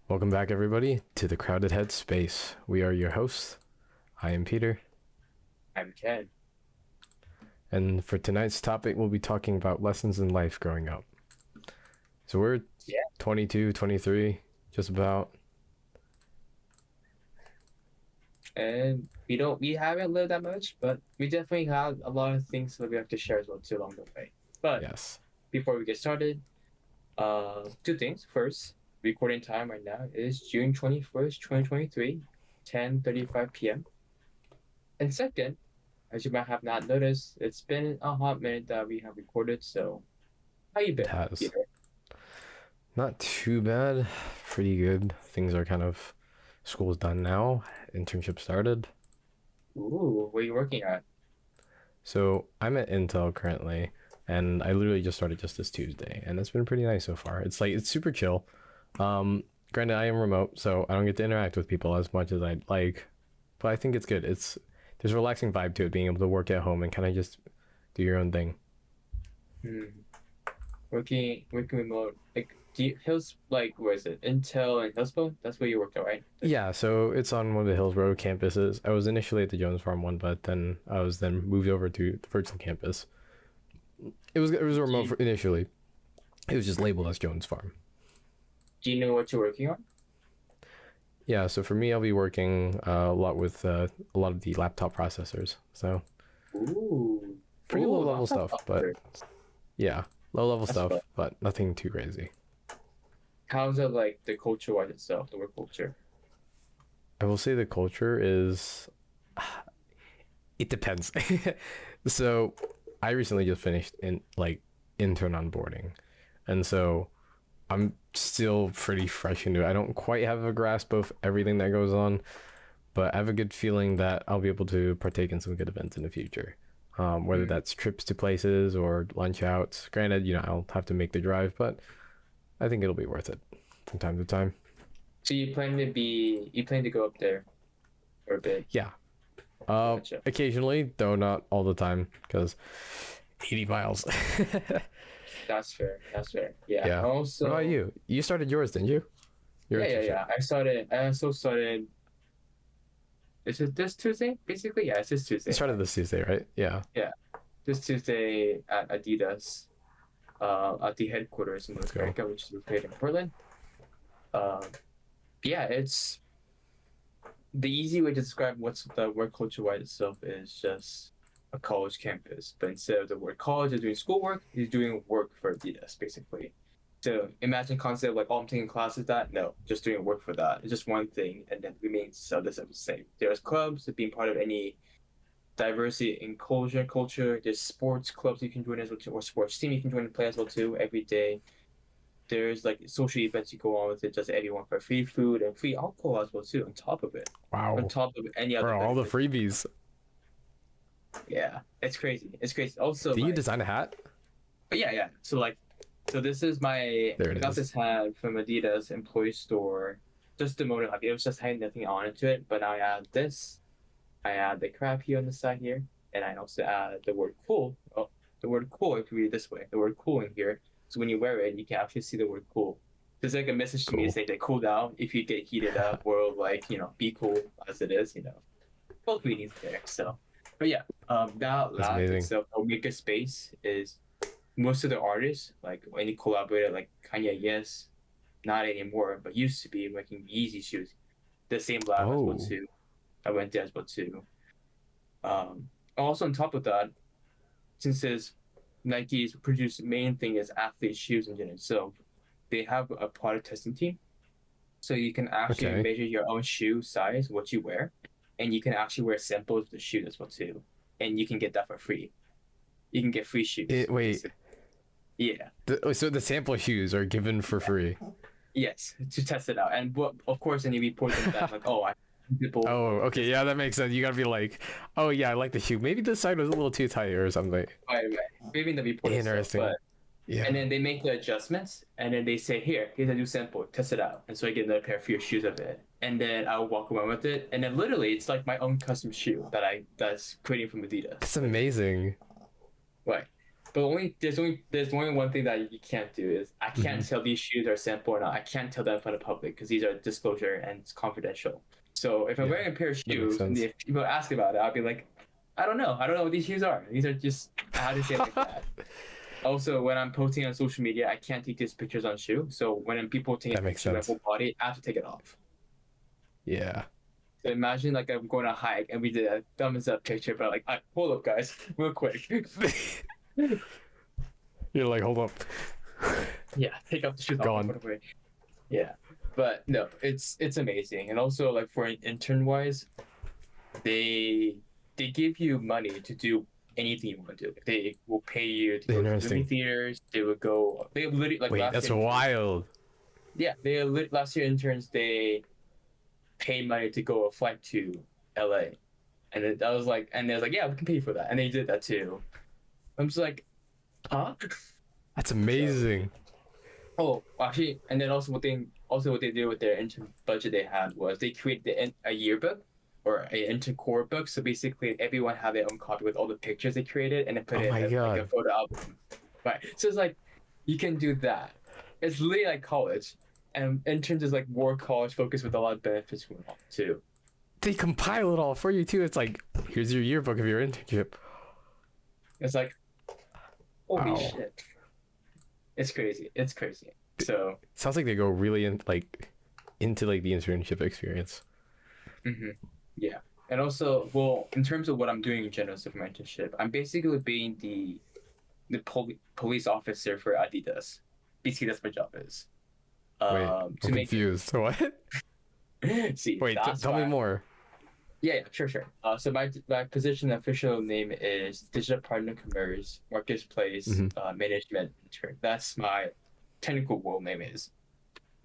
Welcome back, everybody, to the Crowded Headspace. We are your hosts. I am Peter. I'm Ken. And for tonight's topic, we'll be talking about lessons in life growing up. So we're Yeah. 22, 23, just about. And we haven't lived that much, but we definitely have a lot of things that we have to share as well too along the way. But Yes. before we get started, two things. First, recording time right now is June 21st, 2023, 10:35 p.m. And second, as you might have not noticed, it's been a hot minute that we have recorded, so how you It been, has. Peter? Not too bad. Pretty good. Things are kind of. School's done now. Internship started. Ooh, where are you working at? So I'm at Intel currently, and I literally just started just this Tuesday, and it's been pretty nice so far. It's super chill. Granted, I am remote, so I don't get to interact with people as much as I'd like, but I think it's good. There's a relaxing vibe to it, being able to work at home and kind of just do your own thing. Hmm. Working remote, like do you, Hills, like where is it? Intel and Hillsborough? That's where you work at, right? Yeah, so it's on one of the Hillsborough campuses. I was initially at the Jones Farm one, but then I was then moved over to the Virgin campus. It was a Do remote you, initially. It was just labeled as Jones Farm. do you know what you're working on? Yeah, so for me, I'll be working a lot with a lot of the laptop processors. So Ooh, pretty low level laptop stuff, but software. yeah, low level That's fun. stuff, but nothing too crazy. How's it like the culture wise itself, the work culture? I will say the culture is, it depends. So I recently just finished in like intern onboarding, and so I'm still pretty fresh into it. I don't quite have a grasp of everything that goes on, but I have a good feeling that I'll be able to partake in some good events in the future. Whether Hmm. that's trips to places or lunch outs. Granted, I'll have to make the drive, but I think it'll be worth it from time to time. So you plan to go up there for a bit? Yeah. Gotcha. Occasionally, though not all the time, because 80 miles. That's fair. That's fair. Yeah. Yeah. What about Also, you? You started yours, didn't you? Your internship. yeah. I also started. Is it this Tuesday? Basically, yeah. It's this You Tuesday. started this Tuesday, right? Yeah. Yeah, this Tuesday at Adidas, at the headquarters in Let's North go. America, which is located in Portland. Um, yeah, it's the easy way to describe what's the work culture wise itself is just a college campus. But instead of the word college is doing schoolwork, he's doing work for Adidas, basically. So imagine concept like, oh, I'm taking classes that. No, just doing work for that. It's just one thing, and then remains the same. There's clubs, being part of any diversity in culture. There's sports clubs you can join as well too, or sports team you can join and play as well too every day. There's like social events you go on with it, just everyone for free food and free alcohol as well too. On top of it, on Wow. top of any other Bro, all the benefits. freebies. Yeah, it's crazy. It's crazy. Also, Did you like, design a hat? but yeah. So this is my. There I it got is. this hat from Adidas employee store. Just the moment, like it was just had nothing on into it, but now I add this. I add the crap here on the side here, and I also add the word cool. Oh, the word cool, if you read it this way, the word cool in here. So when you wear it, you can actually see the word cool. There's like a message to me to Cool. say that cool down if you get heated up, or like, be cool as it is, Both meanings there. So, but yeah, that That's lab amazing. itself, Omega Space, is most of the artists, like any collaborator, like Kanye, yes, not anymore, but used to be making Yeezy shoes. The same lab as well Oh, too. I went there as well too. Also on top of that, since Nike's produce main thing is athlete shoes in general, so they have a product testing team. So you can actually okay. measure your own shoe size, what you wear, and you can actually wear samples of the shoe as well too. And you can get that for free. You can get free shoes, Wait. basically. Yeah. So the sample shoes are given for free. Yes, to test it out. And of course, and you report them back like, oh, I people Oh, of okay. this Yeah, that makes sense. You gotta be like, oh yeah, I like the shoe. Maybe this side was a little too tight or something. way. Maybe in the report itself, Interesting. but and Yeah. then they make the adjustments, and then they say, here's a new sample, test it out. And so I get another pair of your shoes of it. And then I'll walk around with it. And then literally it's like my own custom shoe that's creating from Adidas. That's amazing. Right. But there's only one thing that you can't do is I can't Hmm. tell these shoes are sample or not. I can't tell that in front of the public because these are disclosure and it's confidential. So if I'm Yeah, wearing a pair of that makes shoes and sense. if people ask about it, I'll be like, I don't know. I don't know what these shoes are. These are just I had to say it like that. Also, when I'm posting on social media, I can't take these pictures on shoe. So when people take a That makes picture of my sense. whole body, I have to take it off. Yeah. So imagine like I'm going on a hike and we did a thumbs up picture, but like, hold up, guys, real quick. You're like, hold up, Yeah, take off the shoes off gone. right away. Yeah, but no, it's amazing, and also like for an intern wise, they they give you money to do anything you want to do. Like, they will pay you to go to movie Interesting. theaters. They would go. They literally like Wait, last that's year interns. wild. Yeah, last year interns they pay money to go a flight to LA, and I was like, and they was like, yeah, we can pay for that, and they did that too. I'm just like, huh? That's So amazing. oh, actually, and then also what they did with their intern budget they had was they created a yearbook or a intern core book. So basically, everyone had their own copy with all the pictures they created, and then put Oh it my in like a god. photo album. Right. So it's like you can do that. It's literally like college, and interns is like more college focused with a lot of benefits going on too. They compile it all for you too. It's like, here's your yearbook of your internship. It's like holy Wow. shit, it's crazy. It's crazy. So. Sounds like they go really in like into like the internship experience. Mhm. Yeah. And also, well, in terms of what I'm doing in general so for my internship, I'm basically being the police officer for Adidas. Basically, that's my job is. Wait, I'm To make confused. What? it. See, Wait, that's tell me why. more. Yeah, sure, sure. So my position official name is digital partner commerce marketplace Hmm. management intern. That's my technical role name is.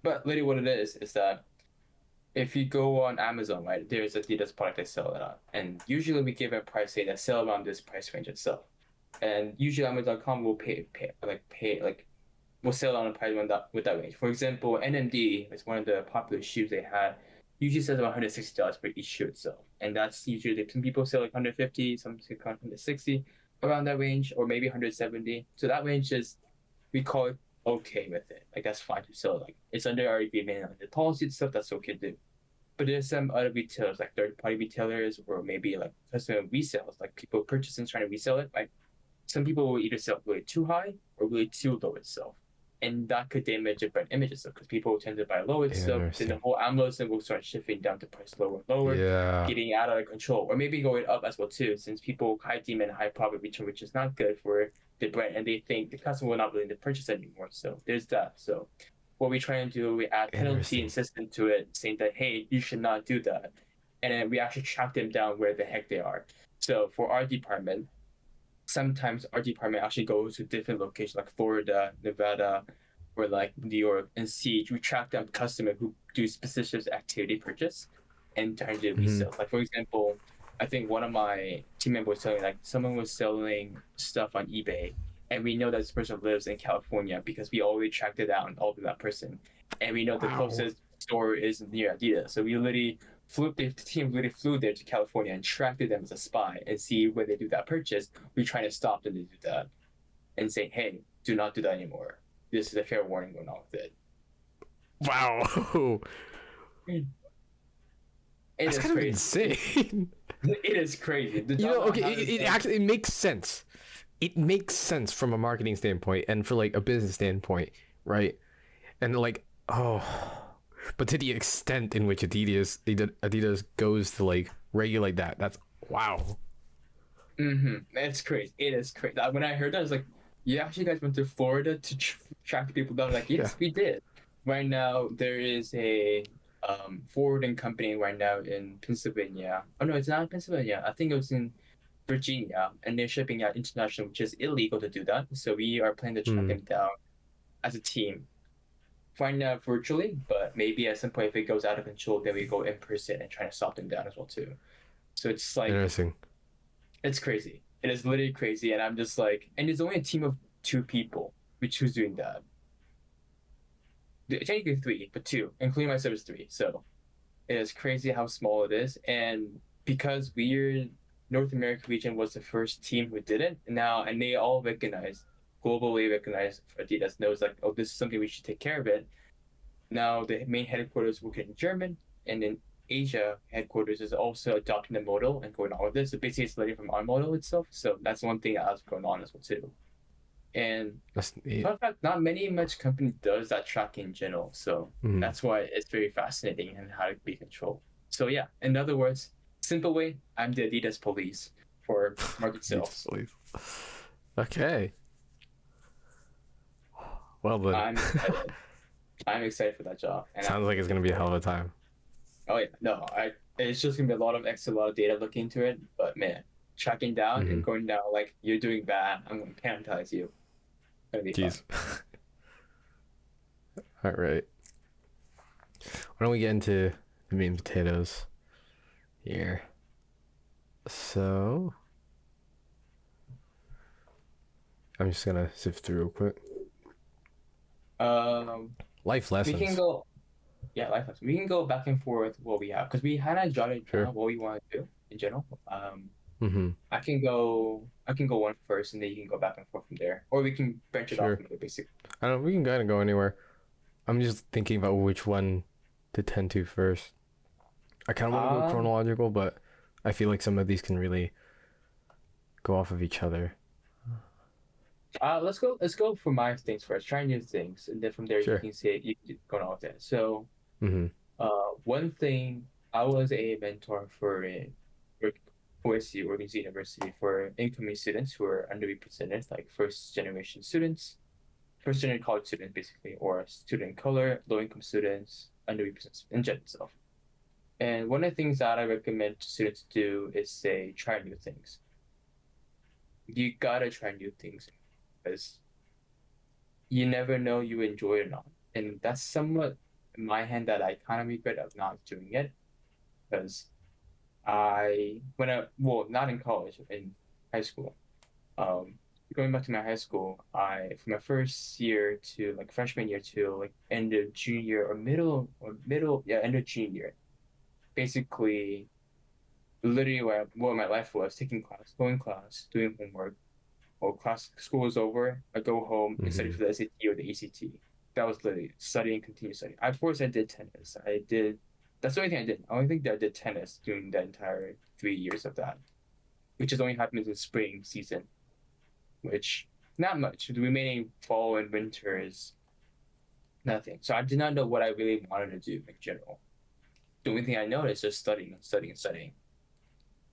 But literally, what it is that if you go on Amazon, right, there's Adidas product they sell it on, and usually we give a price say that sell around this price range itself, and usually Amazon.com will pay like will sell on a price with that range. For example, NMD is one of the popular shoes they had. Usually sells about $160 for each shoe itself, and that's usually some people sell like 150, some sell 160 around that range, or maybe 170. So that range is we call it okay with it. Like that's fine to sell. Like it's under our agreement, like the policy and stuff. That's okay to do. But there's some other retailers, like third-party retailers, or maybe like customer resales, like people purchasing trying to resell it. Like some people will either sell really too high or really too low itself, and that could damage a brand image itself because people tend to buy low itself. Then the Interesting. whole Amazon will start shifting down to price lower and lower, Yeah. getting out of control, or maybe going up as well too, since people high demand, high profit return, which is not good for the brand, and they think the customer will not willing to purchase anymore. So there's that. So what we try and do, we add penalty and Interesting. system to it, saying that hey, you should not do that, and then we actually track them down where the heck they are. So for our department, sometimes our department actually goes to different locations like Florida, Nevada, or like New York, and see we track down customers who do specific activity purchase and turn to Hmm. resale. Like for example, I think one of my team members was telling like someone was selling stuff on eBay, and we know that this person lives in California because we already tracked it down all of that person, and we know the Wow. closest store is near Adidas. So we literally the team literally flew there to California and tracked them as a spy and see when they do that purchase. We try to stop them to do that and say, hey, do not do that anymore. This is a fair warning going on with it. Wow. It That's is kind of crazy. insane. It is crazy. The You job know, that I okay, have is it like, actually it makes sense. It makes sense from a marketing standpoint and for like a business standpoint, right? And like, oh, but to the extent in which Adidas goes to like regulate that, that's wow. it's crazy. It is crazy. When I heard that, I was like, you actually guys went to Florida to track people down? Like, Yeah. yes, we did. Right now, there is a forwarding company right now in Pennsylvania. Oh no, it's not in Pennsylvania. I think it was in Virginia, and they're shipping out international, which is illegal to do that. So we are planning to track Hmm. them down as a team. Find out virtually, but maybe at some point if it goes out of control, then we go in person and try to stop them down as well too. So it's like Interesting. it's crazy. It is literally crazy, and I'm just like, and there's only a team of two people, which who's doing that. Technically three, but two, including myself is three. So it is crazy how small it is, and because we're North America region was the first team who did it now, and they all recognize globally recognized Adidas knows like, oh, this is something we should take care of it. Now the main headquarters work in German, and in Asia headquarters is also adopting the model and going on with this. So basically, it's learning from our model itself. So that's one thing that's going on as well too. And That's neat. fun fact, not many much company does that tracking in general. So Mhm. that's why it's very fascinating and how to be controlled. So yeah, in other words, simple way, I'm the Adidas police for market sales. Okay. Well then. I'm excited. I'm excited for that job. And Sounds like it's gonna be a hell of a time. oh yeah, no, it's just gonna be a lot of Excel, a lot of data looking into it. But man, tracking down and going down like you're doing bad, I'm gonna penalize you. It's gonna be Jeez. fun. All right. Why don't we get into the meat and potatoes here? So I'm just gonna sift through real quick. Life We can lessons. go. Yeah, life lessons. We can go back and forth what we have because we had to jotted Sure. down what we want to do in general. Mm-hmm. I can go. I can go one first, and then you can go back and forth from there, or we can branch it Sure. off from there, basically. I don't. We can kind of go anywhere. I'm just thinking about which one to tend to first. I kind of want to go Um, chronological, but I feel like some of these can really go off of each other. let's go. Let's go for my things first. Try new things, and then from there you Sure. can see you can go on with it. So, Mm-hmm. one thing I was a mentor for a OSU, Oregon University, for incoming students who are underrepresented, like first generation students, first generation college students, basically, or student of color, low income students, underrepresented in general itself. And one of the things that I recommend students do is say try new things. You gotta try new things because you never know you enjoy it or not. And that's somewhat in my hand that I kind of regret of not doing it because not in college, in high school. Um, Going back to my high school, from my first year to like freshman year to like end of junior year yeah, end of junior year, basically, literally what my life was: taking class, going class, doing homework. While school was over, I go home and study Mm-hmm. for the SAT or the ACT. That was literally studying, continue studying. Of course, I did tennis. I did. That's the only thing I did. I only think that I did tennis during the entire 3 years of that, which is only happens in spring season, which not much. The remaining fall and winter is nothing. So I did not know what I really wanted to do in general. The only thing I know is just studying and studying and studying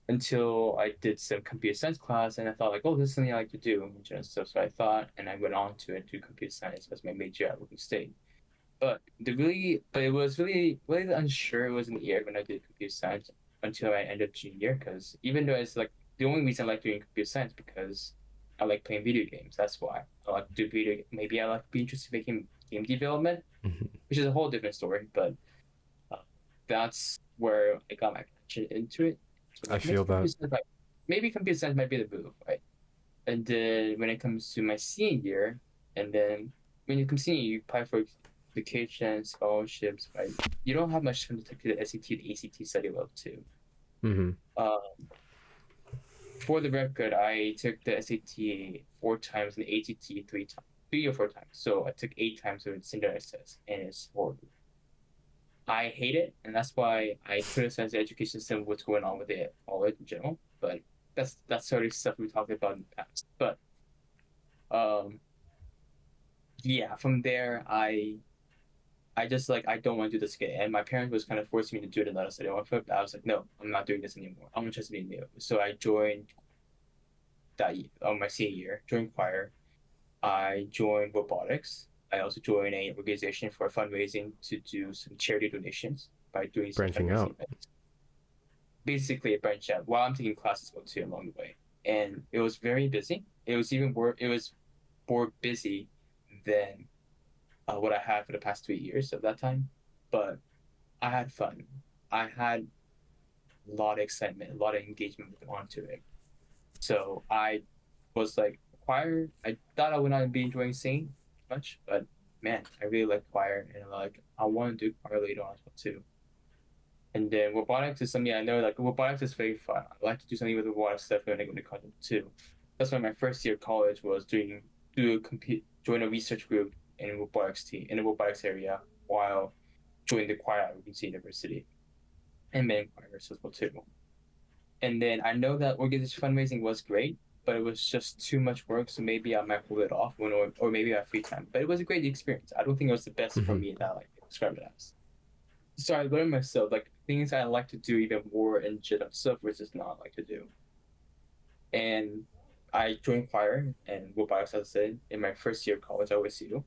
until I did some computer science class and I thought like, oh, this is something I like to do in general stuff. So I thought, and I went on to do computer science as my major at Oregon State. But it was really unsure. It was in the year when I did computer science until I ended up junior year. Because even though it's like the only reason I like doing computer science because I like playing video games. That's why I like to do video. Maybe I like to be interested in making game development, Mm-hmm. which is a whole different story. But uh, that's where I got my passion into it. So I like feel that. maybe computer science might be the move, right? And then when it comes to my senior year, and then when you come senior, you apply for education, scholarships, right? You don't have much time to take the SAT, the ACT study level too. Mm-hmm. For the record, I took the SAT 4 times and the ACT 3 times, 3 or 4 times. So I took 8 times of the standardized test, and it's horrible. I hate it, and that's why I criticize the education system, what's going on with it, all in general. But that's sort of stuff we talked about in the past. But um, yeah, from there I just like I don't want to do this again. And my parents was kind of forcing me to do it another study one foot. I was like, no, I'm not doing this anymore. I'm just being new. So I joined that my senior year, joined choir. I joined robotics. I also joined an organization for fundraising to do some charity donations by doing some Branching fundraising out. events. Basically a branch out while I'm taking classes too along the way. And it was very busy. It was more busy than what I had for the past 3 years of that time. But I had fun. I had a lot of excitement, a lot of engagement onto it. So I was like, choir, I thought I would not be enjoying singing much, but man, I really like choir and like I want to do choir later on as well too. And then robotics is something I know like robotics is very fun. I like to do something with robotics stuff when I go to college too. That's why my first year of college was doing join a research group in the robotics area while joining the choir at Queen's University and main choirs as well too. And then I know that organization fundraising was great, but it was just too much work. So maybe I might pull it off or maybe I have free time. But it was a great experience. I don't think it was the best for Mm-hmm. me that I like describe it as. So I learned myself like things I like to do even more and general stuff versus not like to do. And I joined choir and robotics, as I said, in my first year of college at OSU.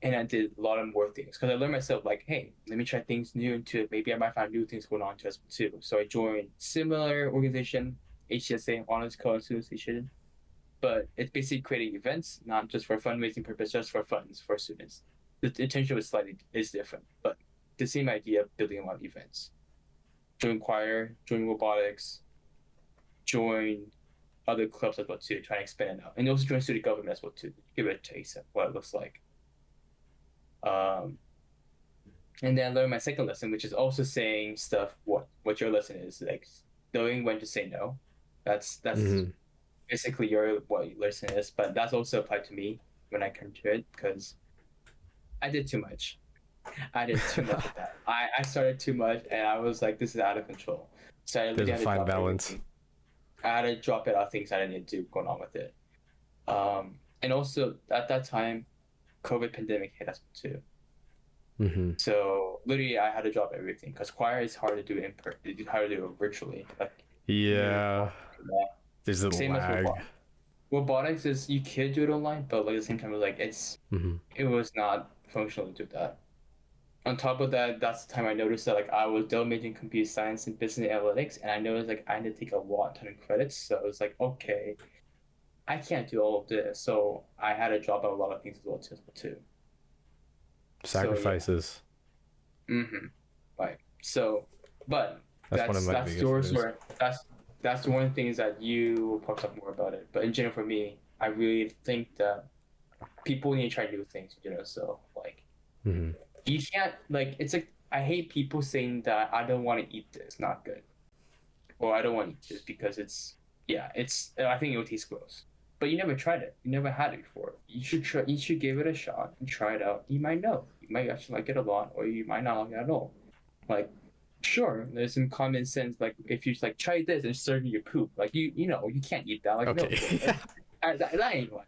And I did a lot of more things because I learned myself like, hey, let me try things new into it. Maybe I might find new things going on to us too. So I joined similar organization, HSA, Honors College Association, but it's basically creating events, not just for fundraising purpose, just for funds for students. The intention is different, but the same idea of building a lot of events. Join choir, join robotics, join other clubs as well too, trying to expand it out, and also join student government as well too, give it a taste of what it looks like. Um, and then I learned my second lesson, which is also saying stuff what your lesson is like, knowing when to say no. That's Mm-hmm. basically your what your lesson is, but that's also applied to me when I come to it because I did too much. I did too much of that. I started too much, and I was like, this is out of control. So I There's literally a had to fine drop balance. everything. I had to drop it out things I didn't need to do going on with it. And also at that time, COVID pandemic hit us too. Mm-hmm. So literally, I had to drop everything because choir is hard to do it's hard to do virtually. Like you're Yeah, there's a same as lag. robotics. Robotics is you could do it online, but like at the same time, like Mm-hmm. it was not functional to do that. On top of that, that's the time I noticed that like I was double majoring in computer science and business analytics, and I noticed like I had to take a ton of credits. So it was like, okay, I can't do all of this, so I had to drop out a lot of things as well too. So yeah, Sacrifices. mm-hmm. Right. So, but That's one of my that's biggest your fears. sort. That's one of the things that you probably talk more about it. But in general, for me, I really think that people need to try new things. So like Mm-hmm. you can't like it's like I hate people saying that I don't want to eat this, not good, or I don't want to eat this because it's I think it would taste gross. But you never tried it. You never had it before. You should try. You should give it a shot and try it out. You might know. You might actually like it a lot, or you might not like it at all. Like, sure, there's some common sense. Like, if you just like try this and serve you poop, like you can't eat that. Like, no, Okay. that ain't right.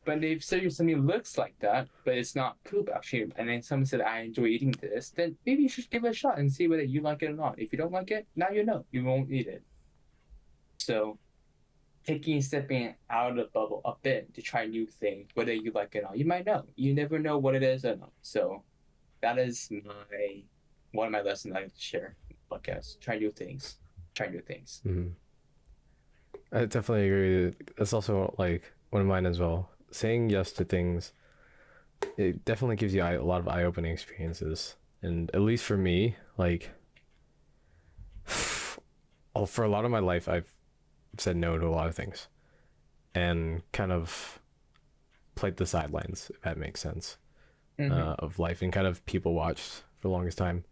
But if something looks like that, but it's not poop actually, and then someone said I enjoy eating this, then maybe you should give it a shot and see whether you like it or not. If you don't like it, now you know you won't eat it. So stepping out of the bubble a bit to try new things, whether you like it or not, you might know. You never know what it is or not. So that is my one of my lessons I like to share in the podcast. Try new things. Try new things. Mm-hmm. I definitely agree. That's also like one of mine as well. Saying yes to things, it definitely gives you a lot of eye-opening experiences. And at least for me, like, oh, for a lot of my life, I've said no to a lot of things and kind of played the sidelines, if that makes sense, Mm-hmm. of life and kind of people watched for the longest time.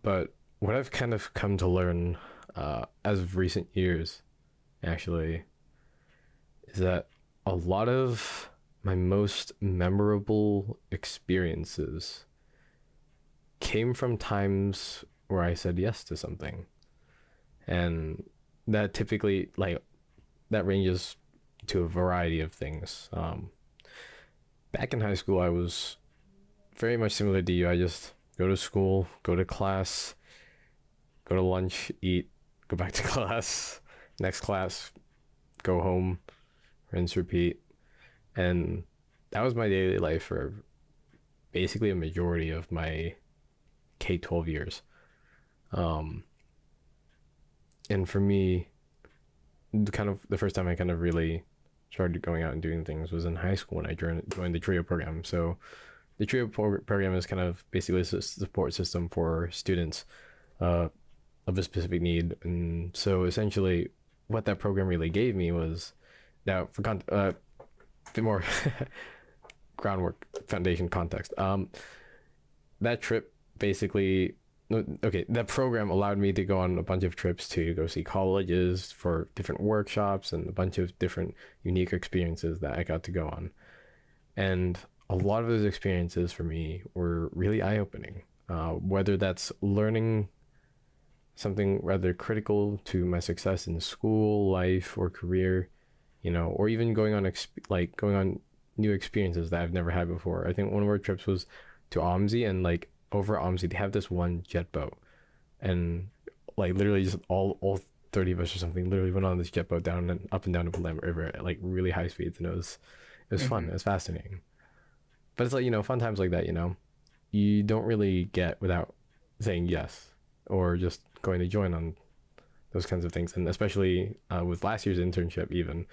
But what I've kind of come to learn as of recent years, actually, is that a lot of my most memorable experiences came from times where I said yes to something. And that typically, like, that ranges to a variety of things. Back in high school, I was very much similar to you. I just go to school, go to class, go to lunch, eat, go back to class, next class, go home, rinse, repeat. And that was my daily life for basically a majority of my K-12 years. Um, and for me, kind of the first time I kind of really started going out and doing things was in high school when I joined the TRIO program. So the program is kind of basically a support system for students uh, of a specific need. And so essentially, what that program really gave me was now for a bit more groundwork foundation context. That trip basically okay, that program allowed me to go on a bunch of trips to go see colleges for different workshops and a bunch of different unique experiences that I got to go on. And a lot of those experiences for me were really eye opening. Whether that's learning something rather critical to my success in school, life, or career, or even going on going on new experiences that I've never had before. I think one of our trips was to OMSI, and like over at OMSI they have this one jet boat, and like literally just all 30 of us or something literally went on this jet boat down and up and down the Willamette River at like really high speeds, and it was fun. Mm-hmm. It was fascinating. But it's like, fun times like that, you don't really get without saying yes or just going to join on those kinds of things. And especially with last year's internship, even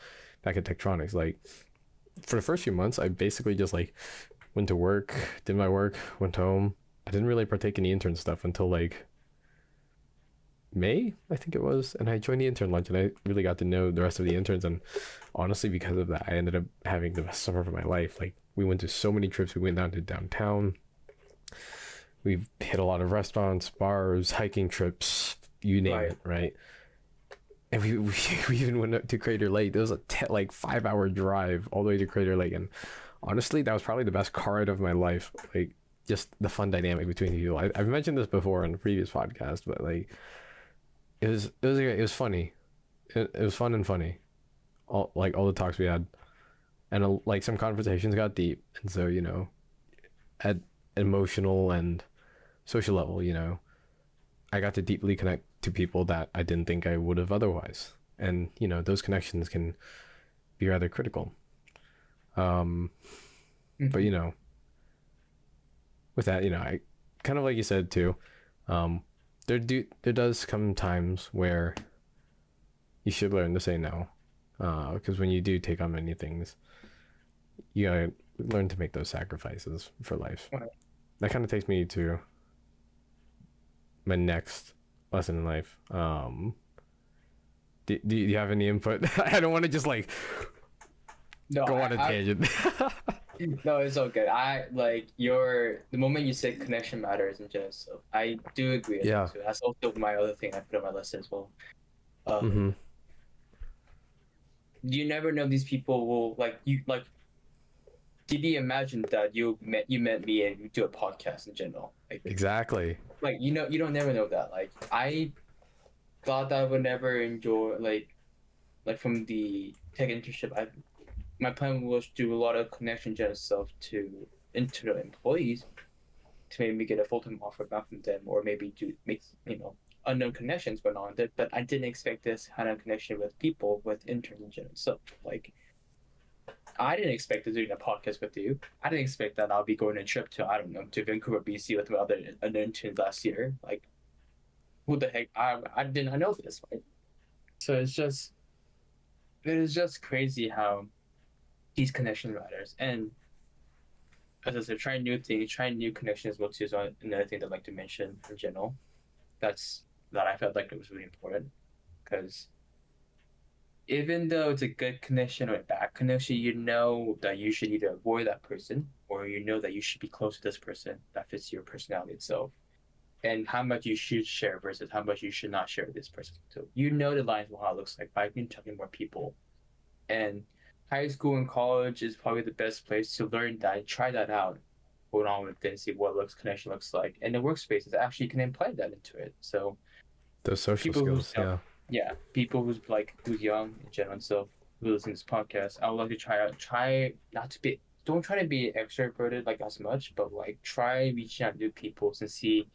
back at Tektronix, like for the first few months, I basically just like went to work, did my work, went home. I didn't really partake in the intern stuff until like May, I think it was. And I joined the intern lunch and I really got to know the rest of the interns. And honestly, because of that, I ended up having the best summer of my life. Like we went to so many trips. We went down to downtown. We've hit a lot of restaurants, bars, hiking trips, you name Right. it, right? And we even went up to Crater Lake. There was a 5-hour drive all the way to Crater Lake, and honestly, that was probably the best car ride of my life. Like just the fun dynamic between the people. I've mentioned this before on a previous podcast, but like it was funny. It was fun and funny. All the talks we had, and like some conversations got deep, and so at emotional and social level, I got to deeply connect to people that I didn't think I would have otherwise. And, those connections can be rather critical. Um, but, Mm-hmm. with that, I kind of like you said too, um, there does come times where you should learn to say no. Because when you do take on many things, you gotta learn to make those sacrifices for life. Right. That kind of takes me to my next lesson in life. Do you have any input? I don't want to just like No, go on a tangent. no, it's all good. I like the moment you say connection matters in general. So I do agree with Yeah. that too. That's also my other thing I put on my list as well. Um, Mm-hmm. you never know these people will like you like. Did you imagine that you met me and you do a podcast in general? Exactly. You don't never know that. Like I thought that I would never enjoy like from the tech internship. My plan was to do a lot of connection gen stuff to internal employees to maybe get a full time offer back from them, or maybe to make unknown connections going on there. But I didn't expect this kind of connection with people with interns in general. So like I didn't expect to do a podcast with you. I didn't expect that I'll be going on a trip to I don't know to Vancouver, BC with my other interns last year. Like who the heck I didn't know this, right? So it is just crazy how these connection matters. And as I said, trying new things, trying new connections as well too is another thing that I'd like to mention in general. That I felt like it was really important because even though it's a good connection or a bad connection, you know that you should either avoid that person or you know that you should be close to this person that fits your personality itself. And how much you should share versus how much you should not share with this person. So you know the lines of how it looks like by being talking to more people. And high school and college is probably the best place to learn that and try that out. Hold on with it and see what looks connection looks like. And the workspaces actually can imply that into it. So Those social people who's skills. Yeah. yeah, people who's young in general and stuff who listen to this podcast, I would like to try not to be don't try to be extroverted like as much, but like try reaching out to new people and see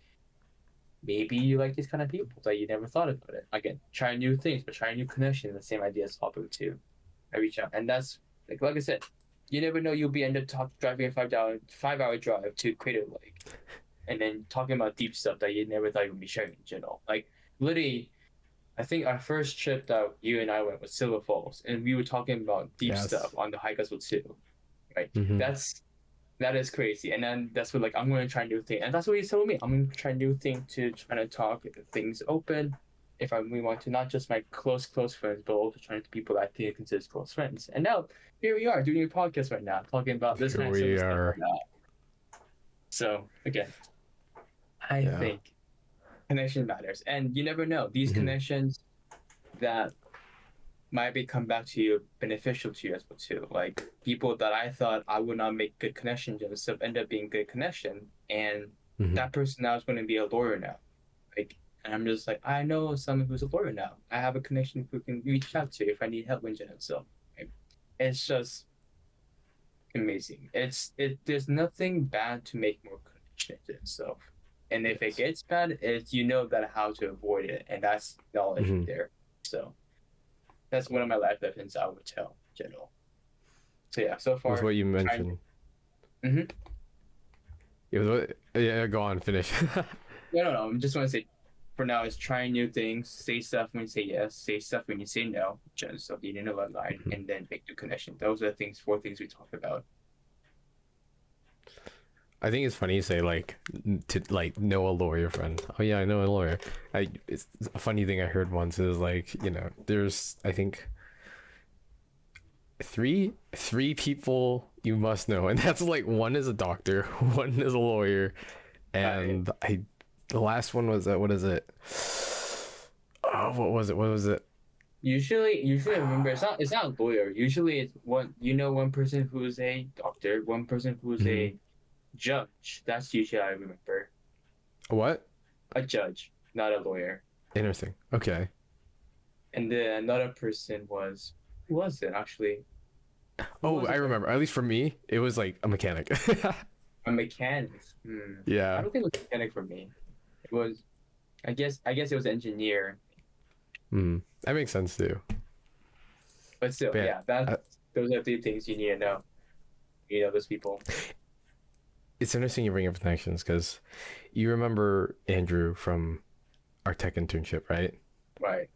maybe you like these kind of people that you never thought about it. Again, try new things, but try new connections. The same idea as popular too. I reach out, and that's like I said, you never know you'll be end up driving a 5 hour drive to Crater Lake, and then talking about deep stuff that you never thought you would be sharing in general. Like literally, I think our first trip that you and I went was Silver Falls, and we were talking about deep Yes. stuff on the hike as well too. Right? Mm-hmm. That is crazy. And then that's what like I'm gonna try new thing. And that's what he told me. I'm gonna try new thing to try to talk things open. If I we want to not just my close friends, but also trying to people that I think I consider close friends. And now here we are doing a podcast right now, talking about this Here kind of we stuff are. right now. So again, I Yeah. think connection matters, and you never know, these Hmm. connections that might be come back to you beneficial to you as well too. Like people that I thought I would not make good connections and stuff end up being good connection, and Hmm. that person now is going to be a lawyer now. Like, and I'm just like, I know someone who's a lawyer now. I have a connection who can reach out to if I need help with it. So like, it's just amazing. There's nothing bad to make more connections and stuff. And if it Yes. gets bad, it's you know that how to avoid it, and that's knowledge Hmm. there. So that's one of my life lessons I would tell in general. So yeah, so With far what you trying. mentioned. Mm-hmm. Yeah, yeah, go on, finish. No. I just want to say, for now, is trying new things. Say stuff when you say yes. Say stuff when you say no. Just so you know that line, Mhm. and then make the connection. Those are the things. Four things we talked about. I think it's funny you say like to like know a lawyer friend. Oh yeah, I know a lawyer. It's a funny thing I heard once is like, there's I think three people you must know, and that's like one is a doctor, one is a lawyer, I and the last one was what is it? Oh, what was it? What was it? usually remember it's not a lawyer. Usually it's one person who's a doctor, one person who's Mhm. a judge. That's usually I remember. What? A judge, not a lawyer. Interesting. Okay. And then another person was who was it actually? Who Oh, was I it? remember. At least for me, it was like a mechanic. A mechanic. I Yeah. don't think it was a mechanic for me. It was I guess it was engineer. That makes sense too. But still, But yeah, yeah, those are three things you need to know. You know those people. it's interesting you bring up connections because you remember Andrew from our tech internship, right? Right.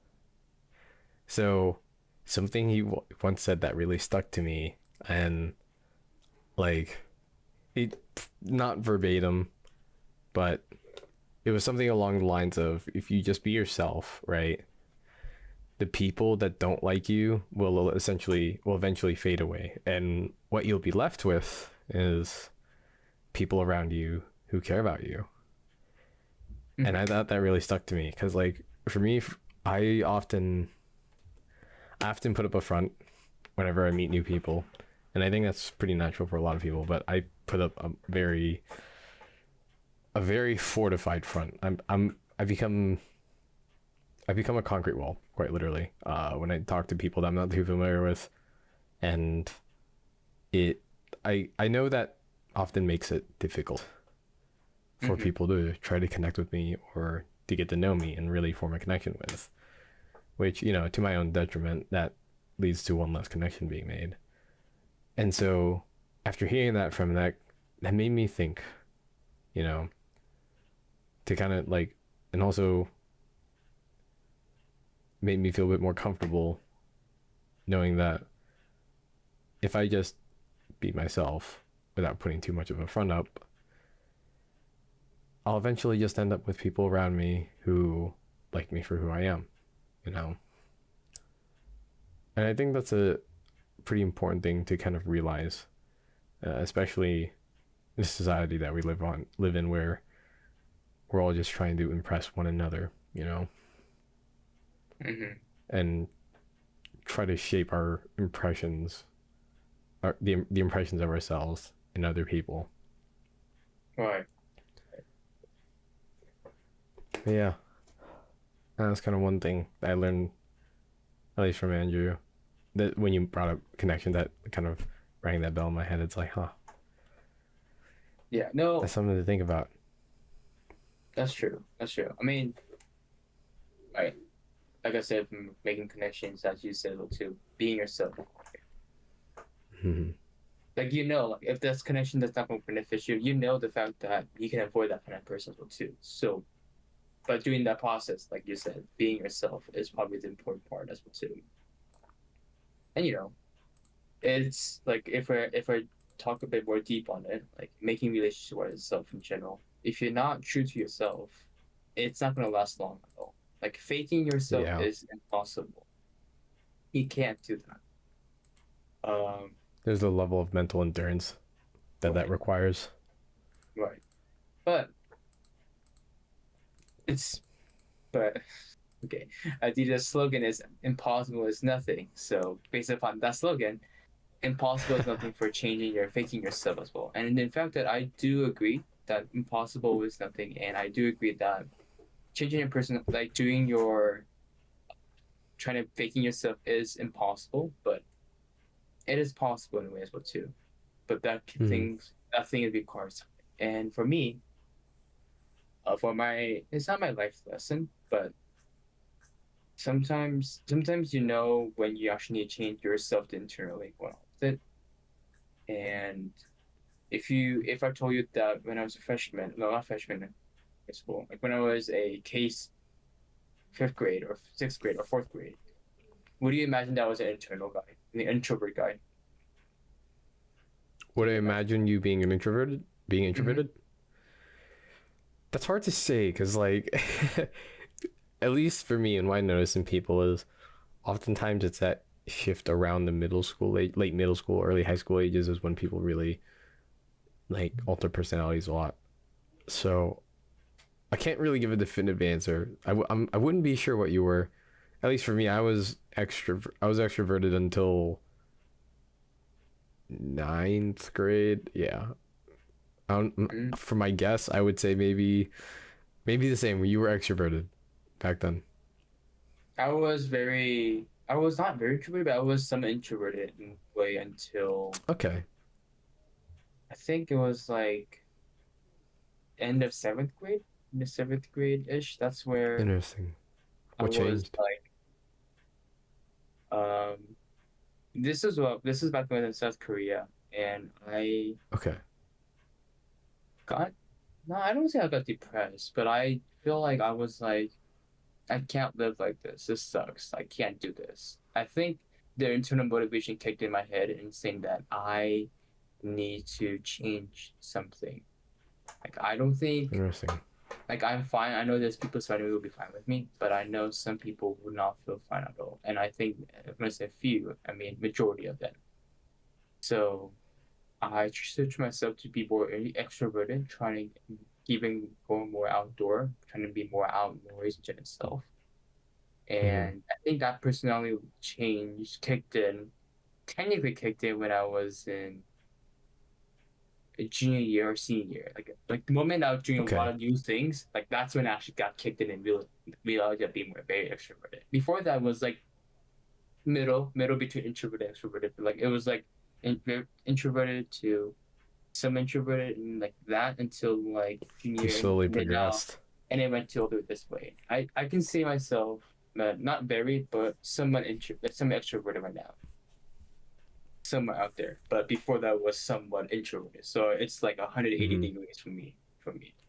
So something he once said that really stuck to me, and like it, not verbatim, but it was something along the lines of if you just be yourself, right? The people that don't like you will eventually fade away, and what you'll be left with is people around you who care about you. And I Hmm. thought that really stuck to me because like for me, I often I often put up a front whenever I meet new people, and I think that's pretty natural for a lot of people. But I put up a very fortified front. I become a concrete wall, quite literally. When I talk to people that I'm not too familiar with, and it I know that often makes it difficult for Hmm. people to try to connect with me or to get to know me and really form a connection with. Which to my own detriment, that leads to one less connection being made. And so after hearing that from that made me think, you know, to kind of like, and also made me feel a bit more comfortable knowing that if I just be myself without putting too much of a front up, I'll eventually just end up with people around me who like me for who I am, you know? And I think that's a pretty important thing to kind of realize, especially in the society that we live in where we're all just trying to impress one another, Hmm. and try to shape our impressions, the impressions of ourselves in other people. Right. But yeah, that's kind of one thing that I learned, at least from Andrew, that when you brought up connection, that kind of rang that bell in my head. It's like, huh, Yeah. that's No, something to think about. that's true. That's true. I mean, right. Like I said, from making connections, as you said too, being yourself. Mm-hmm. Like like if this connection that's not going to benefit you, you know the fact that you can avoid that kind of person as well too. So, but doing that process, like you said, being yourself is probably the important part as well too. And it's like if I talk a bit more deep on it, like making relationships with yourself in general. If you're not true to yourself, it's not gonna last long at all. Like faking yourself Yeah, is impossible. You can't do that. Um, there's a level of mental endurance that right, requires. right. But it's but okay. Adidas slogan is impossible is nothing. So based upon that slogan, impossible is nothing for changing your faking yourself as well. And in fact that I do agree that impossible is nothing, and I do agree that changing your person like doing your trying to faking yourself is impossible, but it is possible in a way as well too. But Mm. that thing requires time. And for me, for my it's not my life lesson, but sometimes you know when you actually need to change yourself internally going on with it. And if I told you that when I was a freshman, no, not freshman in high school, like when I was a case fifth grade or sixth grade or fourth grade, would you imagine that I was an internal guy, the introvert guy? Would Can I you imagine? imagine you being an introverted? Being Mm-hmm. introverted? That's hard to say because, like, at least for me and what I notice in people is oftentimes it's that shift around the middle school, late middle school, early high school ages is when people really like alter personalities a lot. So I can't really give a definitive answer. I wouldn't be sure what you were. At least for me, I was extroverted until ninth grade. Yeah. Mm-hmm. For my guess, I would say maybe the same. You were extroverted back then. I was not very introverted, but I was some introverted in a way until Okay. I think it was like end of seventh grade, in the seventh grade ish. That's where Interesting. I What was changed? like, this is back when I was in South Korea, and I Okay. got no, I don't say I got depressed, but I feel like I was like, I can't live like this. This sucks. I can't do this. I think the internal motivation kicked in my head and saying that I need to change something. Like I don't think Interesting. like I'm fine. I know there's people surrounding me who will be fine with me, but I know some people would not feel fine at all. And I think when I say few, I mean majority of them. So I switched myself to be more extroverted, trying to even going more outdoor, trying to be more out, more agent itself. Mm-hmm. And I think that personality change technically kicked in when I was in a junior year or senior year. Like the moment I was doing a lot Okay. of new things, like that's when I actually got kicked in and realized I'd be more very extroverted. Before that was like middle between introverted and extroverted. Like it was like introverted to some introverted and like that until like You junior slowly and then now progressed. and it went to over this way. I can see myself not very but somewhat extroverted right now, somewhere out there. But before that was somewhat introverted. So it's like 180 Mm-hmm. degrees for me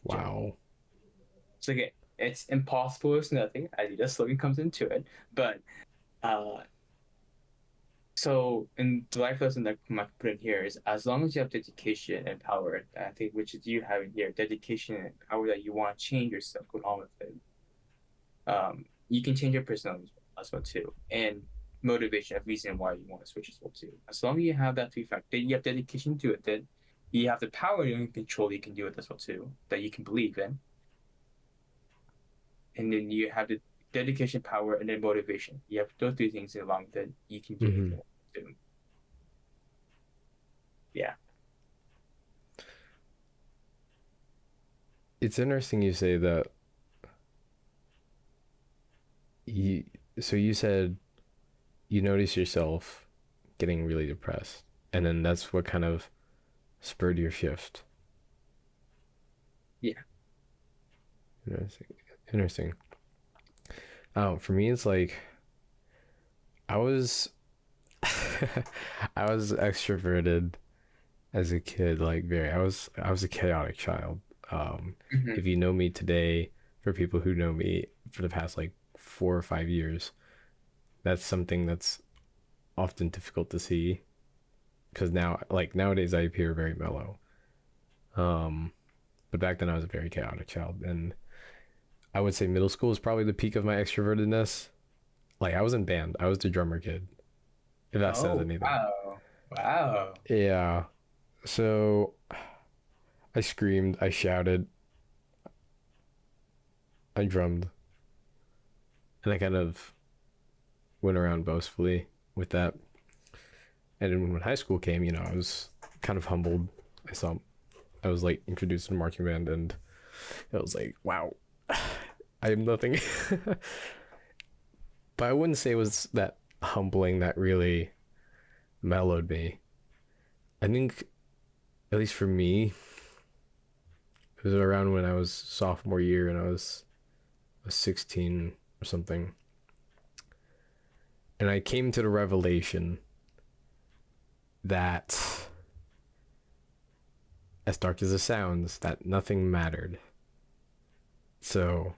generally. Wow. So again, it's impossible. It's nothing. I think that slogan comes into it. But uh, so in the life lesson that I put in here is as long as you have dedication and power, I think which is you have in here, dedication and power that you want to change yourself, go on with it. You can change your personality as well too, and motivation, a reason why you want to switch as well too. As long as you have that three factor, you have dedication to it, then you have the power and control. You can do it as well too, that you can believe in, and then you have the dedication, power, and then motivation. You have those three things along that you can do Mm-hmm. anything to. Yeah. It's interesting you say that you so you said you notice yourself getting really depressed and then that's what kind of spurred your shift. Yeah. Interesting. Interesting. For me it's like I was I was extroverted as a kid, like very I was a chaotic child. um Mm-hmm. if you know me today, for people who know me for the past like 4 or 5 years, that's something that's often difficult to see because now like nowadays I appear very mellow. um but back then I was a very chaotic child, and I would say middle school is probably the peak of my extrovertedness. Like I was in band, I was the drummer kid, if that says Oh anything. wow, wow. Yeah, so I screamed, I shouted, I drummed, and I kind of went around boastfully with that. And then when high school came, I was kind of humbled. I was like introduced to the marching band, and I was like, wow, I am nothing. But I wouldn't say it was that humbling that really mellowed me. I think, at least for me, it was around when I was sophomore year and I was 16 or something. And I came to the revelation that, as dark as it sounds, that nothing mattered. So,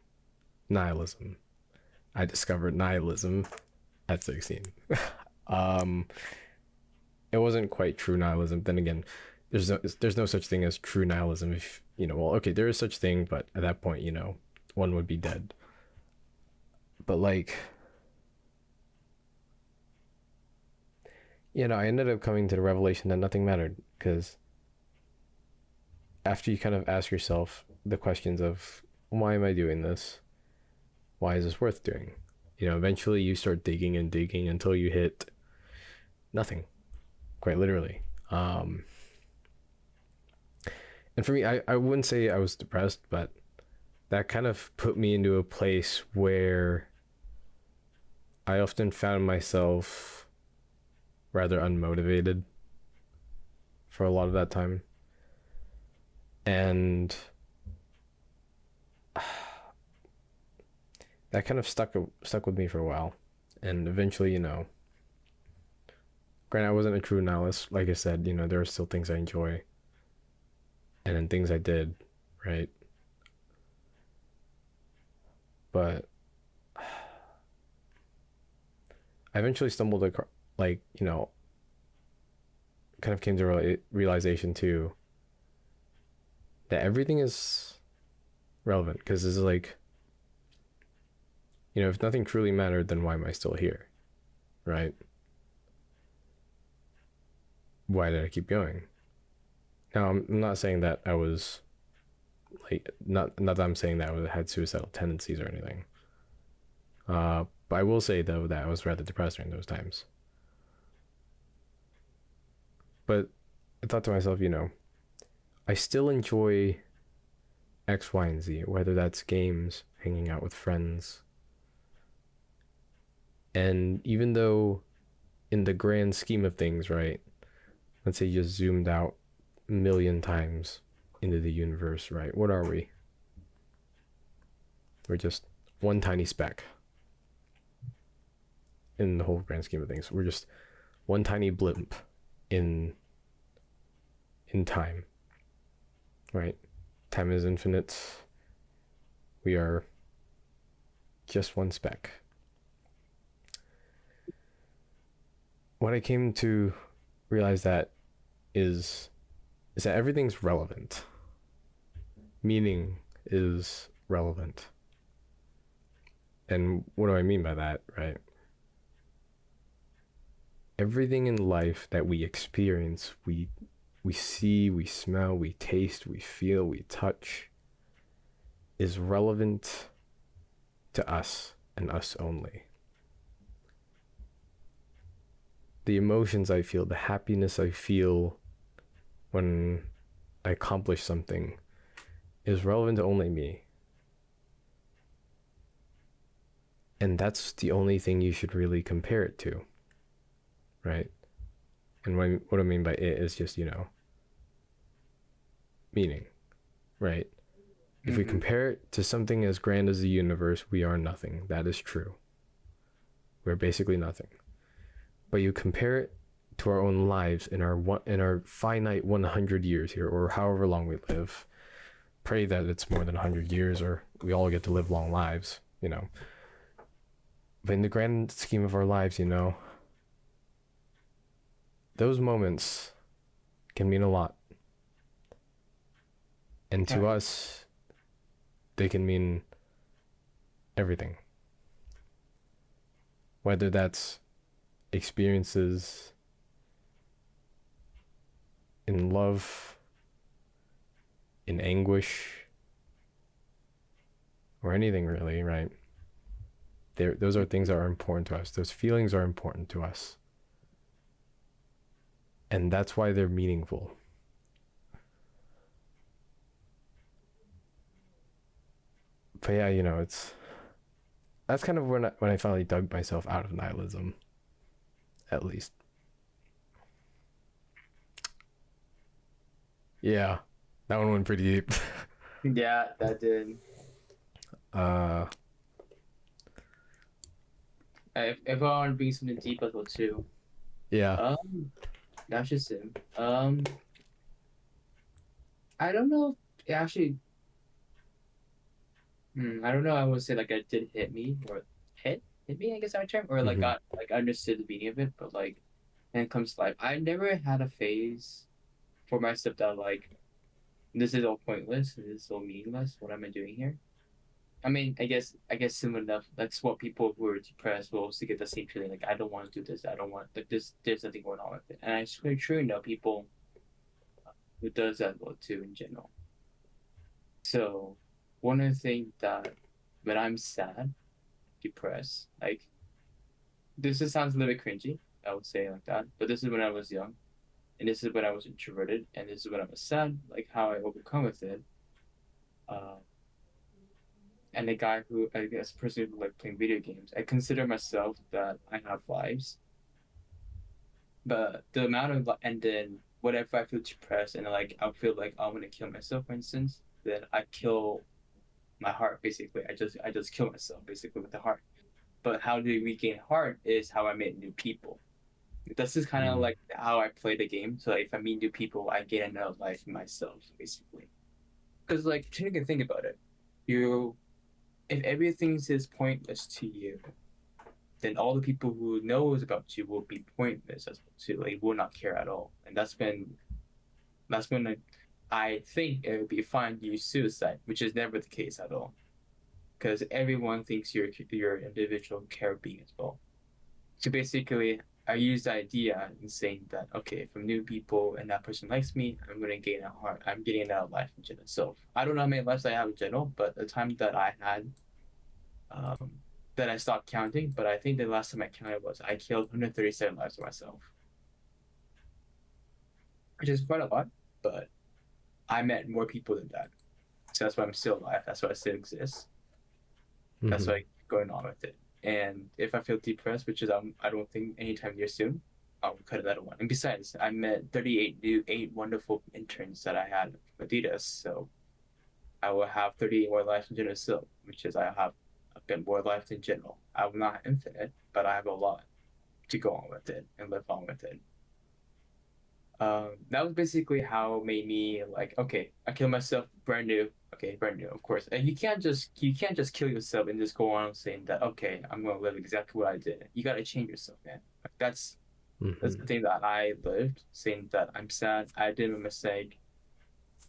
nihilism. I discovered nihilism at 16. um, it wasn't quite true nihilism. Then again, there's no such thing as true nihilism. If well, okay, there is such thing, but at that point, one would be dead. But like, I ended up coming to the revelation that nothing mattered because after you kind of ask yourself the questions of why am I doing this? Why is this worth doing? Eventually you start digging and digging until you hit nothing, quite literally. And for me, I wouldn't say I was depressed, but that kind of put me into a place where I often found myself rather unmotivated for a lot of that time. And that kind of stuck with me for a while. And eventually, granted, I wasn't a true nihilist. Like I said, there are still things I enjoy and then things I did, right? But I eventually stumbled across, like, kind of came to realization too that everything is relevant because this is like, if nothing truly mattered, then why am I still here, right? Why did I keep going? Now, I'm not saying that I was like not that I'm saying that I had suicidal tendencies or anything. But I will say though that I was rather depressed during those times. But I thought to myself, I still enjoy X, Y, and Z, whether that's games, hanging out with friends. And even though in the grand scheme of things, right, let's say you just zoomed out a million times into the universe, right? What are we? We're just one tiny speck in the whole grand scheme of things. We're just one tiny blimp in time, right? Time is infinite. We are just one speck. What I came to realize that is that everything's relevant. Meaning is relevant. And what do I mean by that, right? Everything in life that we experience, we see, we smell, we taste, we feel, we touch, is relevant to us and us only. The emotions I feel, the happiness I feel when I accomplish something is relevant to only me. And that's the only thing you should really compare it to, right? And what I mean by it is just, meaning, right? If we compare it to something as grand as the universe, we are nothing. That is true. We're basically nothing. But you compare it to our own lives in our finite 100 years here, or however long we live. Pray that it's more than 100 years, or we all get to live long lives, But in the grand scheme of our lives, those moments can mean a lot. And to us, they can mean everything. Whether that's experiences in love, in anguish, or anything really, right? Those are things that are important to us. Those feelings are important to us. And that's why they're meaningful. But yeah, that's kind of when I finally dug myself out of nihilism, at least. Yeah, that one went pretty deep. Yeah, that did. uh, If I want to bring something deep as well too. yeah. Um, that's just it. I don't know. It actually, I don't know. I would say like it did hit me or hit me. I guess that term or like Mm-hmm. got like understood the meaning of it. But like when it comes to life, I never had a phase for myself that like this is all pointless. This is all meaningless. What am I doing here? I mean, I guess similar enough. That's what people who are depressed will also get the same feeling. Like I don't want to do this. I don't want like this. There's nothing going on with it. And I truly know people who does that well too in general. So one of the things that when I'm sad, depressed, like sounds a little bit cringy. I would say like that, but this is when I was young, and this is when I was introverted, and this is when I was sad. Like how I overcome with it. Uh, and the guy who I guess person who like playing video games, I consider myself that I have lives, but the amount of and then whatever I feel depressed and like I feel like I want to kill myself, for instance, then I kill my heart basically. I just kill myself basically with the heart. But how do we regain heart is how I meet new people. This is kind of Mm. like how I play the game. So like, if I meet new people, I gain another life myself basically. Because like, you can think about it. You if everything is pointless to you, then all the people who knows about you will be pointless as well too. Like will not care at all. And that's when I think it would be fine to use suicide, which is never the case at all. Because everyone thinks you're an individual care being as well. So basically, I use the idea in saying that okay, if I'm new people and that person likes me, I'm gonna gain a heart. I'm getting out of life in general. So I don't know how many lives I have in general, but the time that I had um, that I stopped counting, but I think the last time I counted was I killed 137 lives of myself, which is quite a lot, but I met more people than that. So that's why I'm still alive. That's why I still exist. That's why Mm-hmm. I keep going on with it. And if I feel depressed, which is I don't think anytime near soon, I'll cut another one. And besides, I met 38 new, eight wonderful interns that I had with Adidas. So I will have 38 more lives in general still, which is I have a bit more life in general. I will not have infinite, but I have a lot to go on with it and live on with it. That was basically how it made me like, okay, I killed myself, brand new. Okay, brand new, of course. And you can't just kill yourself and just go on saying that, okay, I'm gonna live exactly what I did. You gotta change yourself, man. Like, that's Mm-hmm. the thing that I lived, saying that I'm sad, I did a mistake,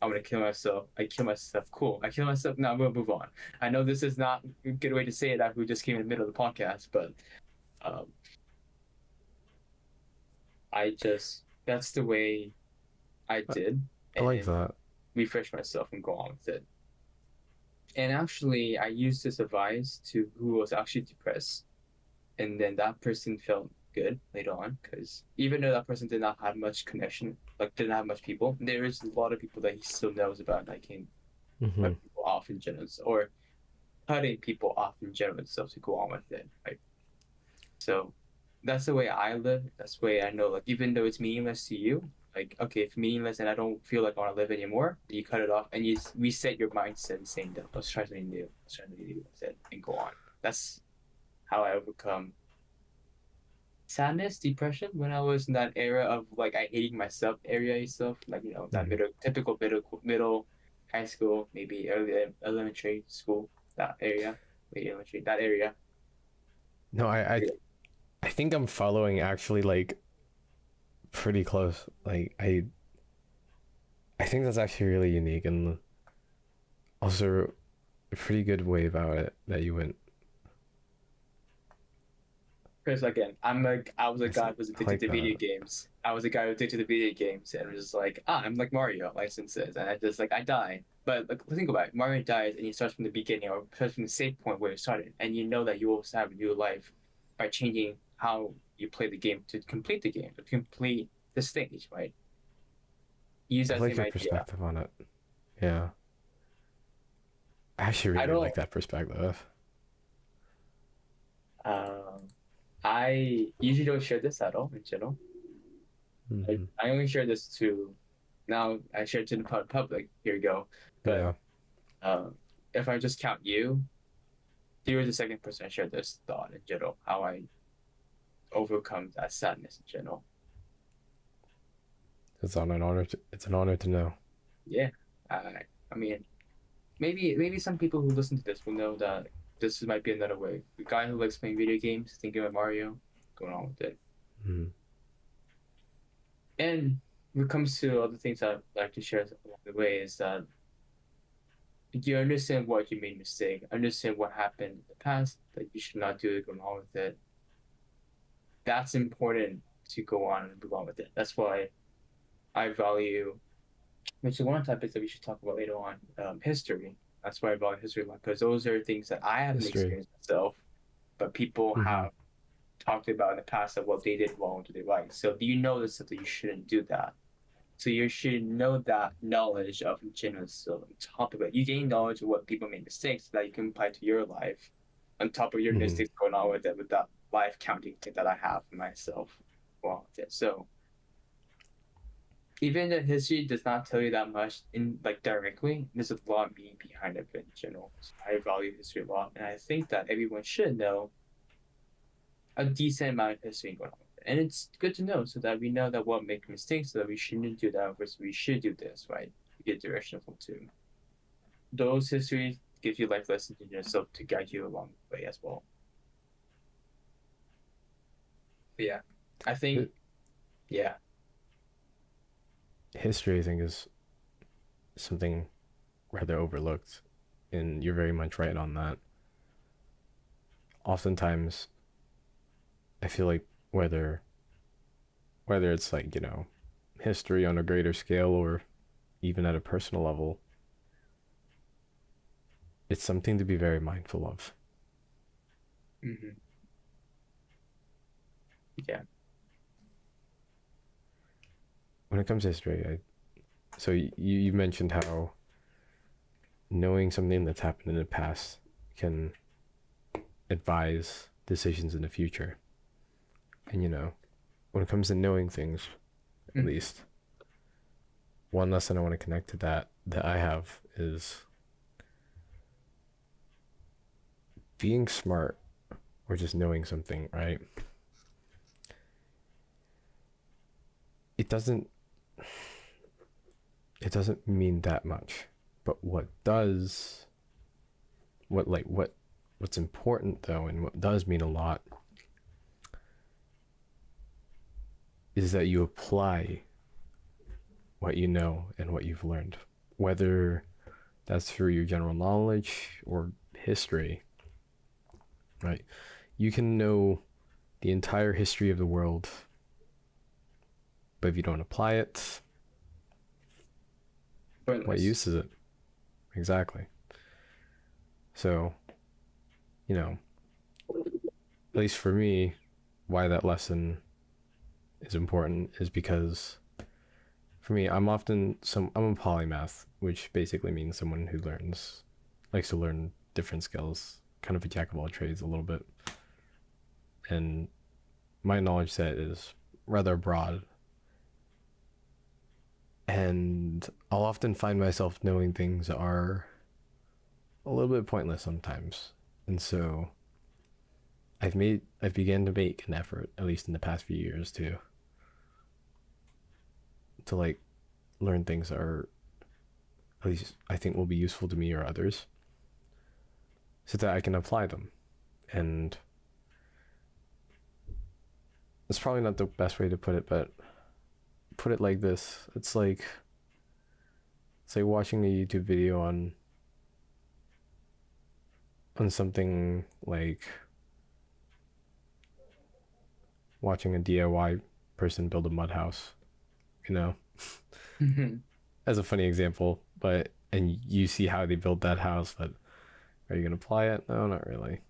I'm gonna kill myself. I kill myself. Cool. I kill myself. Now I'm gonna move on. I know this is not a good way to say it after we just came in the middle of the podcast, but um, I just that's the way I I, did, I like and that. refresh myself and go on with it. And actually, I used this advice to who was actually depressed, and then that person felt good later on because even though that person did not have much connection, like didn't have much people, there is a lot of people that he still knows about that can Mm-hmm. cut people off in general, or cutting people off in general itself to go on with it, right? So that's the way I live. That's the way I know. Like even though it's meaningless to you, like okay, if meaningless and I don't feel like I want to live anymore, you cut it off and you reset your mindset, saying that let's try something new, let's try something new with it, and go on. That's how I overcome sadness, depression when I was in that era of like I hating myself area itself, like that Mm-hmm. middle high school, maybe early elementary school, that area, maybe elementary, that area. No, I think I'm following actually like pretty close. Like I think that's actually really unique and also a pretty good way about it that you went. Because again, I was a I guy see. who was I addicted like to that. video games. I was a guy who was addicted to video games and was just like, I'm like Mario licenses, and I just like I die. But like think about it, Mario dies and he starts from the beginning or starts from the save point where he started, and you know that you will have a new life by changing how you play the game to complete the game, to complete the stage, right? Use I that like same your idea. perspective on it. Yeah. I actually I really don't. like that perspective. Um, I usually don't share this at all in general. Hmm. I only share this to now. I share it to the public. Here you go. But Yeah. um, if I just count you, you were the second person I shared this thought in general. How I overcome that sadness in general. It's an honor to know. Yeah. I mean, maybe some people who listen to this will know that this might be another way. The guy who likes playing video games, thinking about Mario, going on with it. Mm. And when it comes to other things I'd like to share along the way is that you understand what you made a mistake, understand what happened in the past that you should not do it, go on with it. That's important to go on and move on with it. That's why I value, which is one of the topics that we should talk about later on, history. That's why I value history a lot because those are things that I haven't History. experienced myself, but people Hmm. have talked about in the past of what they did wrong, what they did right. So do you know this stuff that you shouldn't do that? So you should know that knowledge of general skill on top of it. You gain knowledge of what people make mistakes that you can apply to your life on top of your Hmm. mistakes going on with it with that life counting thing that I have for myself. Well, so even the history does not tell you that much in like directly, there's a lot of meaning behind it in general. So I value history a lot, and I think that everyone should know a decent amount of history going on. And it's good to know so that we know that we'll make mistakes, so that we shouldn't do that versus we should do this, right? To get direction from two. Those histories give you life lessons in yourself to guide you along the way as well. But yeah, I think, yeah. History, I think, is something rather overlooked, and you're very much right on that. Oftentimes, I feel like whether it's like history on a greater scale or even at a personal level, it's something to be very mindful of. Hmm. Yeah. When it comes to history, so you mentioned how knowing something that's happened in the past can advise decisions in the future. And when it comes to knowing things, at Hmm. least one lesson I want to connect to that I have is being smart or just knowing something, right? It doesn't it doesn't mean that much. But what's important though and what does mean a lot is that you apply what you know and what you've learned. Whether that's through your general knowledge or history, right? You can know the entire history of the world, but if you don't apply it, what Pointless. use is it? Exactly. So, you know, at least for me, why that lesson is important is because for me, I'm a polymath, which basically means someone who likes to learn different skills, kind of a jack of all trades a little bit. And my knowledge set is rather broad. And I'll often find myself knowing things that are a little bit pointless sometimes. And so I've began to make an effort, at least in the past few years, to like learn things that are at least I think will be useful to me or others, so that I can apply them. And it's probably not the best way to put it, but put it like this: it's like watching a YouTube video on something like watching a DIY person build a mud house, you know, as a funny example. But and you see how they build that house, but are you gonna apply it? No, not really.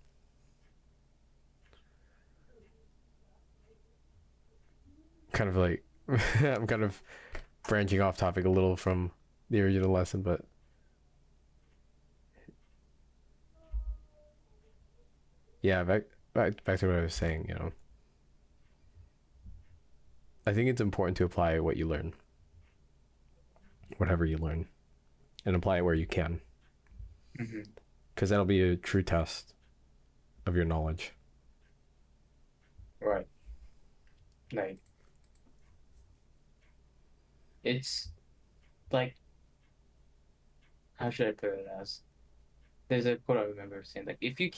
Kind of like I'm kind of branching off topic a little from the original lesson, but yeah, back to what I was saying. You know, I think it's important to apply what you learn, whatever you learn, and apply it where you can, because that'll be a true test of your knowledge. Right. Like it's like how should I put it as? There's a quote I remember saying like if you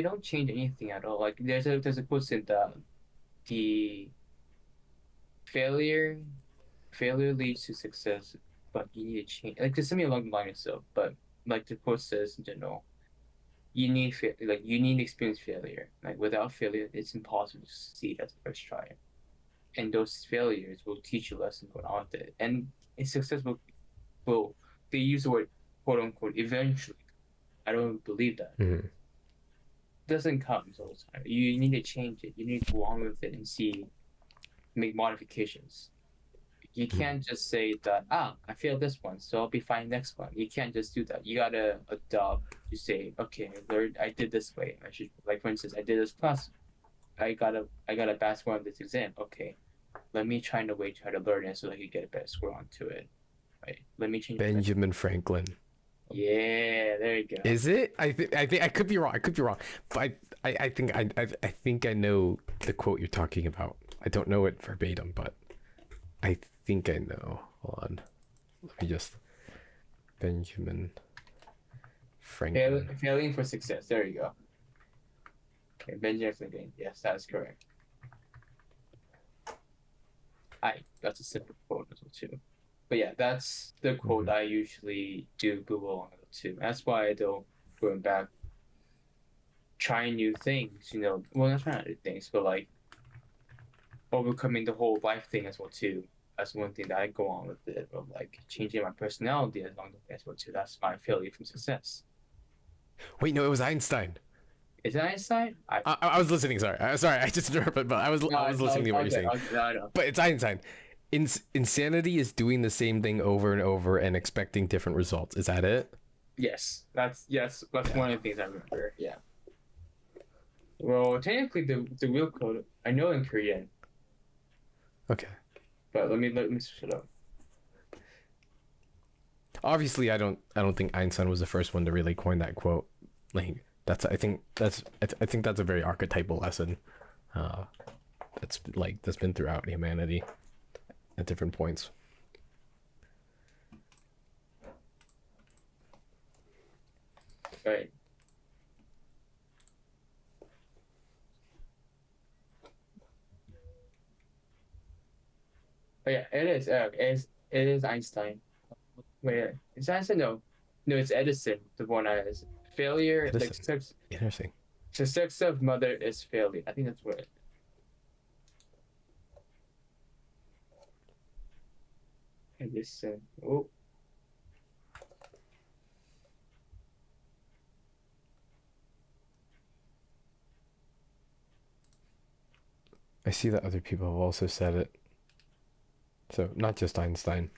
don't change anything at all, like there's a quote saying that the failure failure leads to success, but you need to change like there's something along the line itself, but like the quote says in general, you need to experience failure. Like without failure, it's impossible to succeed at the first try. And those failures will teach you lessons going on with it. And a success will they use the word quote unquote eventually. I don't believe that. Mm-hmm. It doesn't come all the time. You need to change it. You need to go on with it and make modifications. You can't just say that, I failed this one, so I'll be fine next one. You can't just do that. You gotta adopt. You say, okay, I did this way. I should, like for instance, I did this class. I got a bad score on this exam. Okay, let me try a way to try to learn it so I can get a better score onto it. Right? Let me change. Benjamin Franklin. Yeah, there you go. Is it? I think I could be wrong. I could be wrong, but I think I know the quote you're talking about. I don't know it verbatim, but I think I know. Hold on. Let me just Benjamin Franklin. Failing for success. There you go. Okay, Benjamin Franklin. Yes, that is correct. That's a simple quote as well too. But yeah, that's the quote I usually do Google on too. That's why I don't going back, trying new things. You know, well, not trying new things, but like overcoming the whole life thing as well too. That's one thing that I go on with it, of like changing my personality as long as well too. That's my failure from success. Wait, no, it was Einstein. Is it Einstein? I was listening. Sorry, I just interrupted, but I was listening to what you're saying. But it's Einstein. Insanity is doing the same thing over and over and expecting different results. Is that it? Yes, that's one of the things I remember. Yeah. Well, technically, the real code I know in Korean. Okay. But let me switch it up. Obviously, I don't think Einstein was the first one to really coin that quote. Like I think that's a very archetypal lesson. That's been throughout humanity at different points. Right. Oh yeah, it is. It is Einstein. Wait, is Einstein? No, it's Edison. The one that is failure. Edison. Like success. Interesting. Success of mother is failure. I think that's what. Edison. Oh. I see that other people have also said it. So not just Einstein.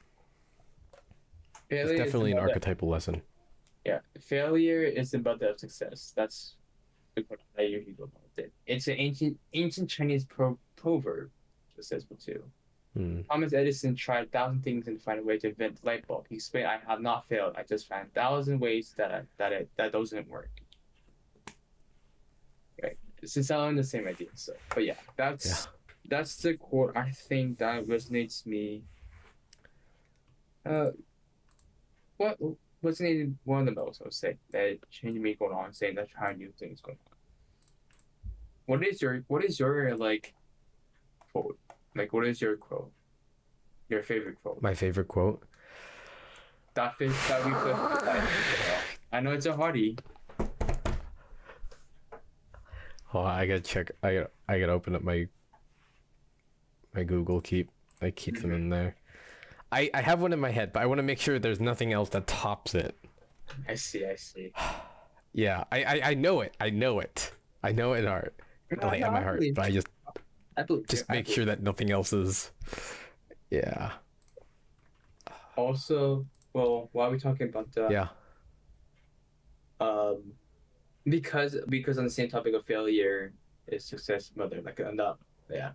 Failure it's definitely an archetypal lesson. Yeah, failure is the mother of success. That's the quote I usually go about it. It's an ancient Chinese proverb. It says so too. Thomas Edison tried 1,000 things and find a way to invent the light bulb. He explained, "I have not failed. I just found 1,000 ways that doesn't work." Right. It's selling the same idea. So, but yeah, that's the quote I think that resonates me. What resonated one of the most, I would say, that changed me going on, saying that trying new things going on. What is your like quote? Like, what is your quote? Your favorite quote? My favorite quote? That we put. I know it's a hardie. Oh, I gotta check. I gotta open up my my Google Keep. I keep them in there. I have one in my head, but I want to make sure there's nothing else that tops it. I see. I see. Yeah, I know it. I know it. I know it in heart, No, like no, at my I heart. believe But I you. I believe you. just I make believe sure that nothing else is. Yeah. Also, well, while we're talking about that, Yeah. um, because on the same topic of failure is success mother, like on that, yeah,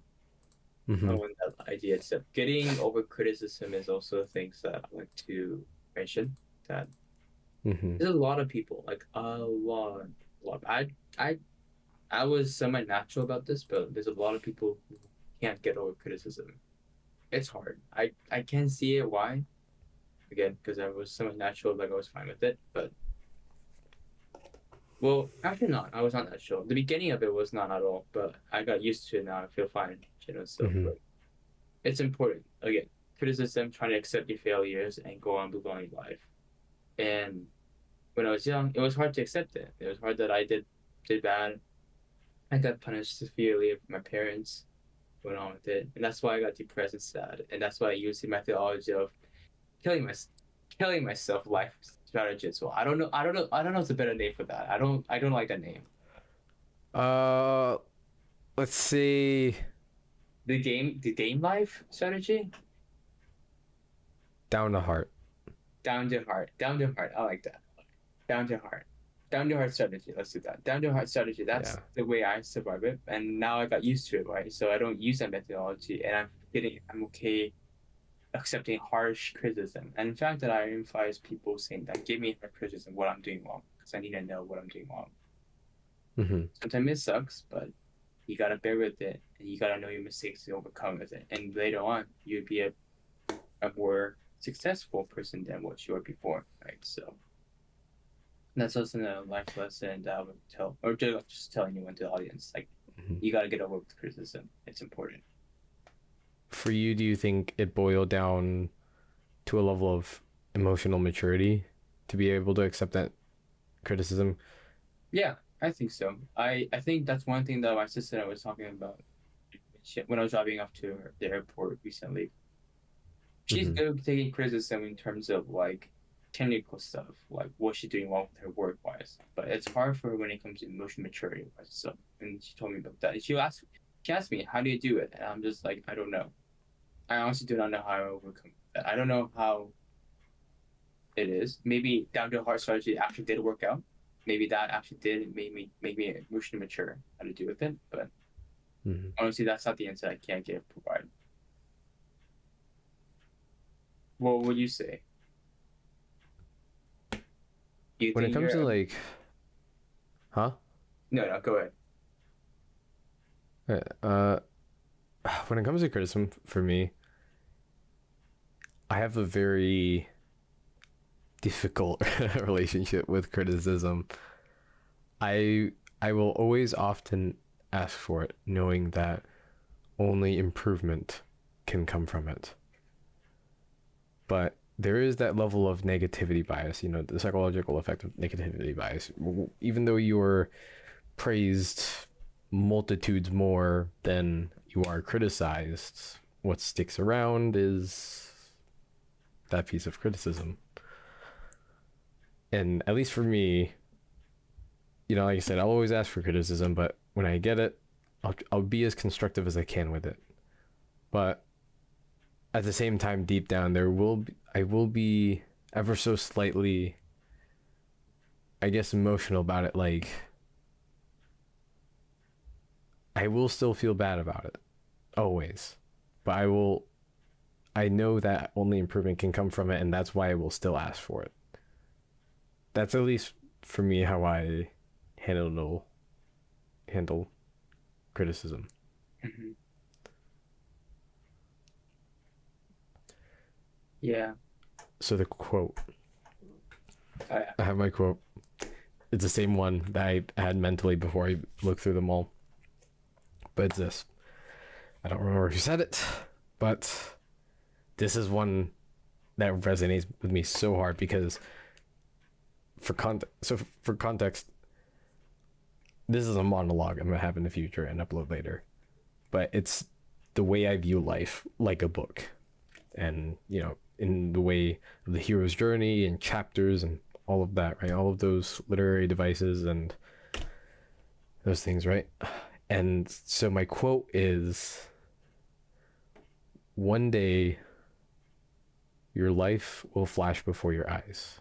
Mm-hmm. on that idea itself. Getting over criticism is also things that I like to mention. That Mm-hmm. there's a lot of people, like a lot. I, I was semi-natural about this, but there's a lot of people who can't get over criticism. It's hard. I can see it why. Again, because I was semi-natural, like I was fine with it, but well, actually not. I was not that sure. The beginning of it was not at all, but I got used to it now. I feel fine, So, Mm-hmm. but it's important. Again, criticism, trying to accept your failures and go on with your life. And when I was young, it was hard to accept it. It was hard that I did bad. I got punished severely from my parents. Went on with it, and that's why I got depressed and sad. And that's why I used the methodology of killing my killing myself life strategy as well. I don't know. What's a better name for that. I don't like that name. Uh, let's see. The game life strategy. Down the heart. Down to heart. I like that. Down to heart. Down to heart strategy. Let's do that. Down to heart strategy. That's Yeah. the way I survive it, and now I got used to it, right? So I don't use that methodology, and I'm okay accepting harsh criticism. And in fact, that I advise people saying that give me harsh criticism what I'm doing wrong because I need to know what I'm doing wrong. Mm-hmm. Sometimes it sucks, but you gotta bear with it, and you gotta know your mistakes to overcome with it. And later on, you'd be a more successful person than what you were before, right? So that's also a life lesson that I would tell, or just tell anyone to the audience, like Mm-hmm. you gotta get over with criticism. It's important. For you, do you think it boiled down to a level of emotional maturity to be able to accept that criticism? Yeah, I think so. I think that's one thing that my sister and I was talking about when I was driving off to the airport recently. She's Mm-hmm. good at taking criticism in terms of like technical stuff, like what she's doing wrong with her work wise. But it's hard for her when it comes to emotional maturity wise. So, and she told me about that. She asked me, "How do you do it?" And I'm just like, I don't know. I honestly do not know how I overcome that. I don't know how it is. Maybe down to heart strategy actually did work out. Maybe that actually did make me emotionally mature how to deal with it. But Mm-hmm. honestly, that's not the answer I can't provide. What would you say? Do you When it think comes you're to like, huh? no, go ahead. Uh, when it comes to criticism, for me, I have a very difficult relationship with criticism. I will always often ask for it, knowing that only improvement can come from it. But there is that level of negativity bias, the psychological effect of negativity bias. Even though you're praised multitudes more than you are criticized, what sticks around is that piece of criticism. And at least for me, like I said, I'll always ask for criticism, but when I get it, I'll be as constructive as I can with it. But at the same time, deep down, I will be ever so slightly, I guess, emotional about it. Like, I will still feel bad about it, always. But I know that only improvement can come from it, and that's why I will still ask for it. That's at least for me how I handle handle criticism. Mm-hmm. Yeah. So the quote, Oh, yeah. I have my quote. It's the same one that I had mentally before I looked through them all. But it's this. I don't remember who said it, but this is one that resonates with me so hard because for context, this is a monologue I'm gonna have in the future and upload later. But it's the way I view life like a book, and in the way of the hero's journey and chapters and all of that, right? All of those literary devices and those things, right? And so my quote is, one day your life will flash before your eyes.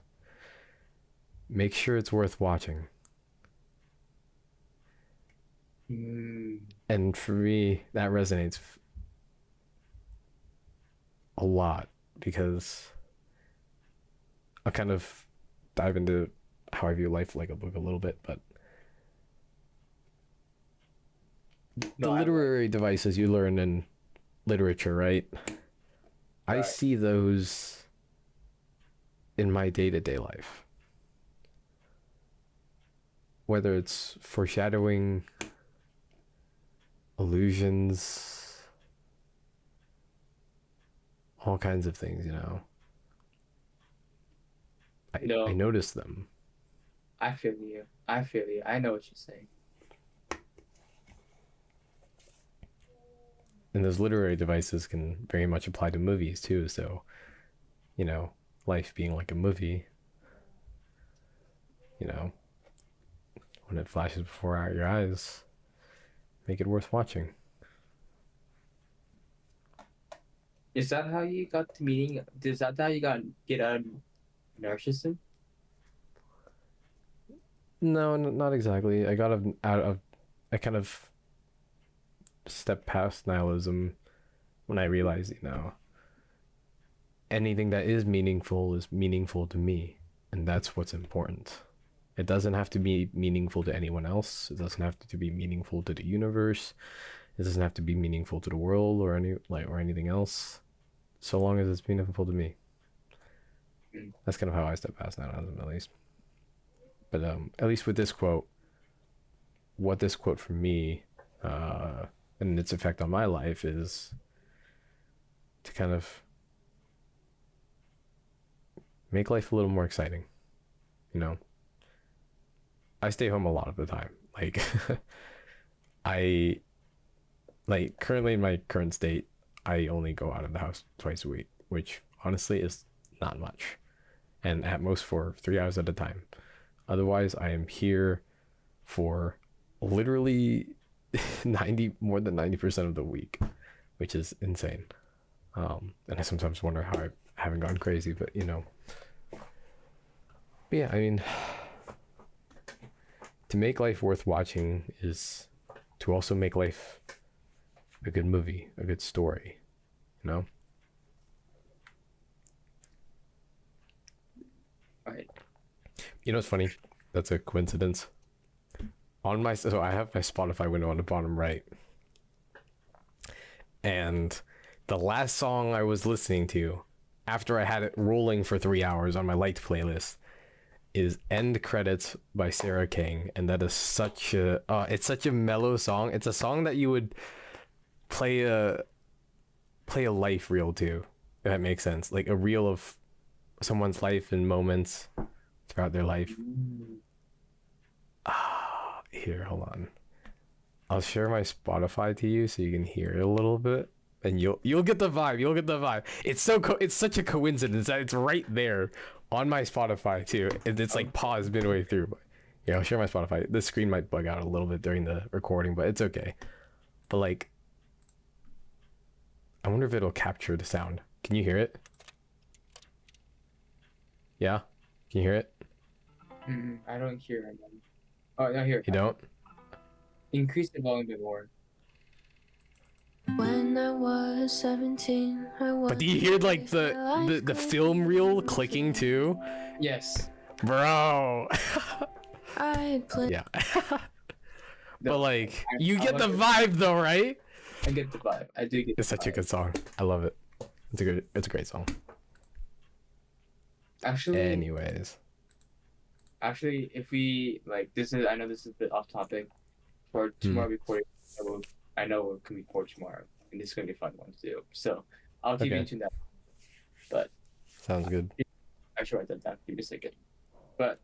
Make sure it's worth watching. And for me, that resonates a lot, because I'll kind of dive into how I view life like a book a little bit, but the literary devices you learn in literature, right? I see those in my day-to-day life. Whether it's foreshadowing, illusions, all kinds of things, I notice them. I feel you. I know what you're saying. And those literary devices can very much apply to movies too. So, life being like a movie, when it flashes before your eyes, make it worth watching. Is that how you got to meeting? Is that how you get out of narcissism? No, not exactly. I got I kind of stepped past nihilism when I realized, anything that is meaningful to me, and that's what's important. It doesn't have to be meaningful to anyone else. It doesn't have to be meaningful to the universe. It doesn't have to be meaningful to the world or anything else. So long as it's meaningful to me. That's kind of how I step past nihilism, at least. But at least with this quote, what this quote for me and its effect on my life is to kind of make life a little more exciting. I stay home a lot of the time. I currently in my current state, I only go out of the house twice a week, which honestly is not much, and at most for 3 hours at a time. Otherwise, I am here for literally more than 90% of the week, which is insane. And I sometimes wonder how I haven't gone crazy, but But yeah, I mean, to make life worth watching is to also make life a good movie, a good story, Right. It's funny. That's a coincidence. So I have my Spotify window on the bottom right, and the last song I was listening to after I had it rolling for 3 hours on my liked playlist is End Credits by Sarah King, and that is it's such a mellow song. It's a song that you would play a life reel to, if that makes sense, like a reel of someone's life and moments throughout their life. Here, hold on. I'll share my Spotify to you so you can hear it a little bit, and you'll get the vibe. You'll get the vibe. It's such a coincidence that it's right there on my Spotify too. It's like paused midway through. But yeah, I'll share my Spotify. The screen might bug out a little bit during the recording, but it's okay. But I wonder if it'll capture the sound. Can you hear it? Yeah? Can you hear it? I don't hear it. Oh, I hear it. You don't? Increase the volume a bit more. When I was 17, But do you hear the film reel clicking too? Yes. Bro. I played. Yeah. But you get the vibe though, right? I get the vibe. I do get. It's such a good song. I love it. It's a great song. Anyways, if we I know this is a bit off topic. For tomorrow recording, I know what can be for tomorrow, and this is gonna be a fun one to do. So I'll keep you into that. But sounds good. I should write that down. Give me a second. But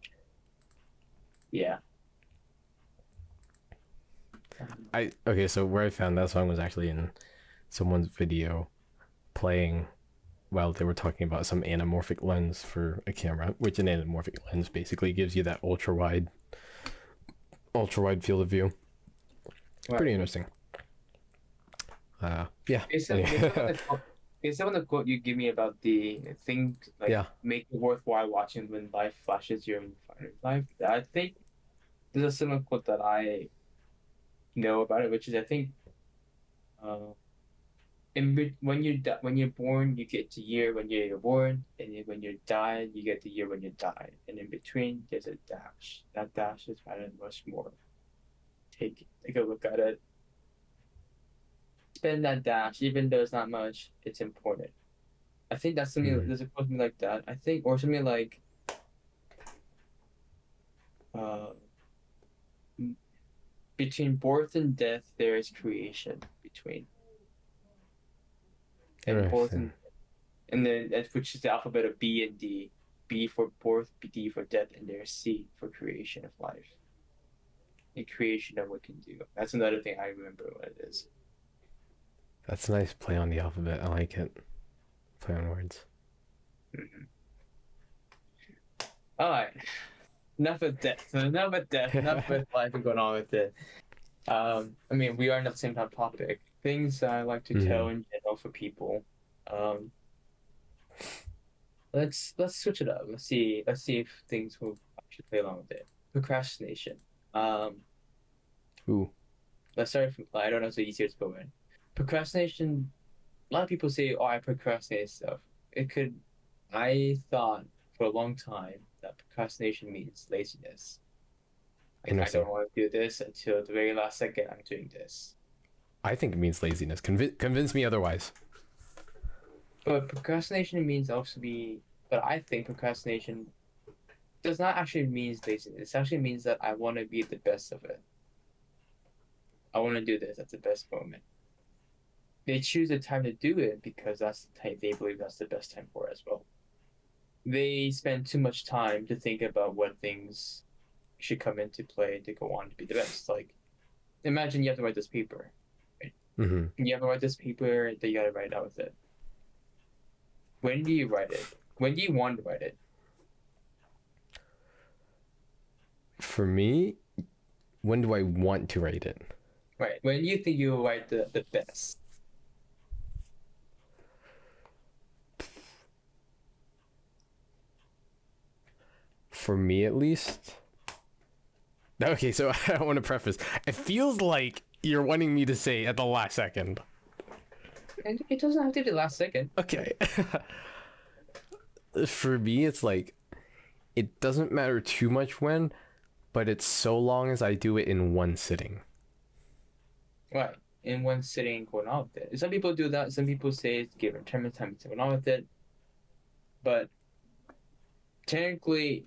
yeah. So where I found that song was actually in someone's video playing while they were talking about some anamorphic lens for a camera, which an anamorphic lens basically gives you that ultra wide field of view. Right. Pretty interesting. Yeah. Based Anyway. on the quote you give me about the thing, like Yeah. make it worthwhile watching when life flashes you in life. I think there's a similar quote that I know about it, which is I think, when you're born, you get the year when you're born, and then when you die, you get the year when you die, and in between there's a dash. That dash is matter much more. Take a look at it. Spend that dash, even though it's not much, it's important. I think that's something. There's a quote something like that. I think, or something like, between birth and death, there is creation between. And both, and then which is the alphabet of B and D. B for birth, D for death, and there's C for creation of life. And creation of what can do. That's another thing I remember what it is. That's a nice play on the alphabet. I like it. Play on words. Mm-hmm. All right. Enough of death. Enough with life and going on with it. I mean, we are in the same topic. Things I like to tell in general for people. Let's switch it up. Let's see if things will actually play along with it. Procrastination. Ooh. Let's start from, I don't know, so easier to go in. Procrastination. A lot of people say, "Oh, I procrastinate stuff." I thought for a long time that procrastination means laziness. Like, I don't want to do this until the very last second I'm doing this. I think it means laziness. Convince me otherwise. But procrastination means also but I think procrastination does not actually mean laziness. It actually means that I want to be the best of it. I want to do this at the best moment. They choose the time to do it because that's the time they believe that's the best time for it as well. They spend too much time to think about what things should come into play to go on to be the best. Like, imagine you have to write this paper. Right? Mm-hmm. You have to write this paper that you got to write out with it. When do you write it? When do you want to write it? For me, when do I want to write it? Right. When do you think you will write the best? For me, at least. Okay, so I want to preface. It feels like you're wanting me to say at the last second. And it doesn't have to be the last second. Okay. For me, it's like, it doesn't matter too much when, but it's so long as I do it in one sitting. Right. In one sitting, going on with it. Some people do that. Some people say it's given time to go on with it. But technically,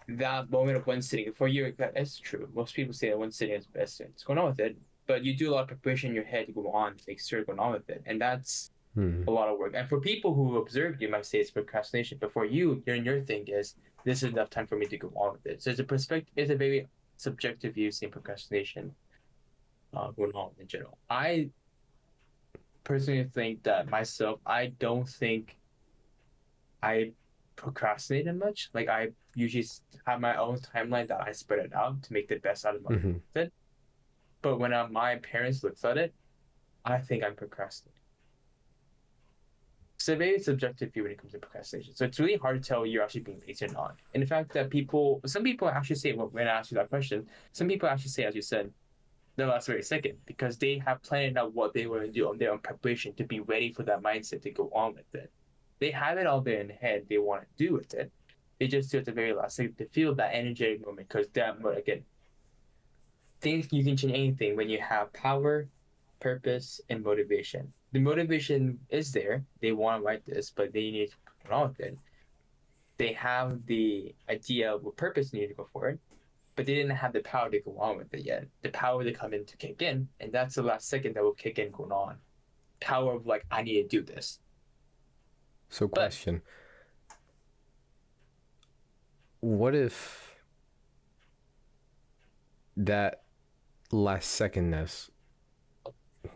that moment of one sitting, for you, that's true. Most people say that one sitting is best. It's going on with it. But you do a lot of preparation in your head to go on, to make sure going on with it. And that's a lot of work. And for people who observe, you might say it's procrastination. But for you, your thing is, this is enough time for me to go on with it. So it's a very subjective view seeing procrastination going on in general. I personally think that myself, I don't think I procrastinated much. Like, I usually have my own timeline that I spread it out to make the best out of my it. But when my parents looks at it, I think I'm procrastinating. It's a very subjective view when it comes to procrastination. So it's really hard to tell you're actually being lazy or not. And the fact that some people actually say, well, when I ask you that question, some people actually say, as you said, the last very second, because they have planned out what they want to do on their own preparation to be ready for that mindset to go on with it. They have it all there in the head they want to do with it. They just do it at the very last second to feel that energetic moment, because again, things, you can change anything when you have power, purpose, and motivation. The motivation is there. They want to write this, but they need to put on with it. They have the idea of what purpose they need to go for it, but they didn't have the power to go on with it yet. The power to come in to kick in, and that's the last second that will kick in going on. Power of like, I need to do this. So question. What if that last secondness,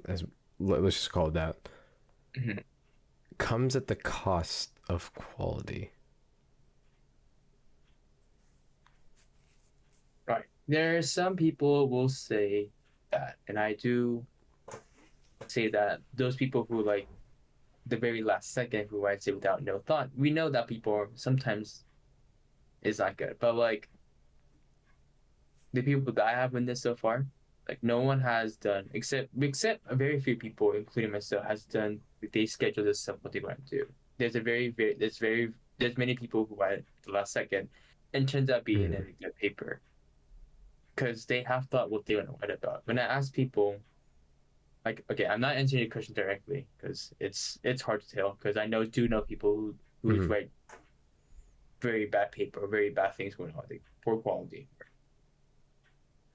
as let's just call it that, Mhm. comes at the cost of quality. Right. There are some people will say that, and I do say that those people who like the very last second who writes it without no thought, we know that people sometimes is not good. But like the people that I have witnessed so far, like no one has done except a very few people, including myself, has done. They schedule this stuff what they want to do. There's many people who write the last second, and turns out being in a good paper because they have thought what they want to write about. When I ask people, like, okay, I'm not answering your question directly because it's hard to tell because I do know people who write very bad paper, very bad things going on, like poor quality.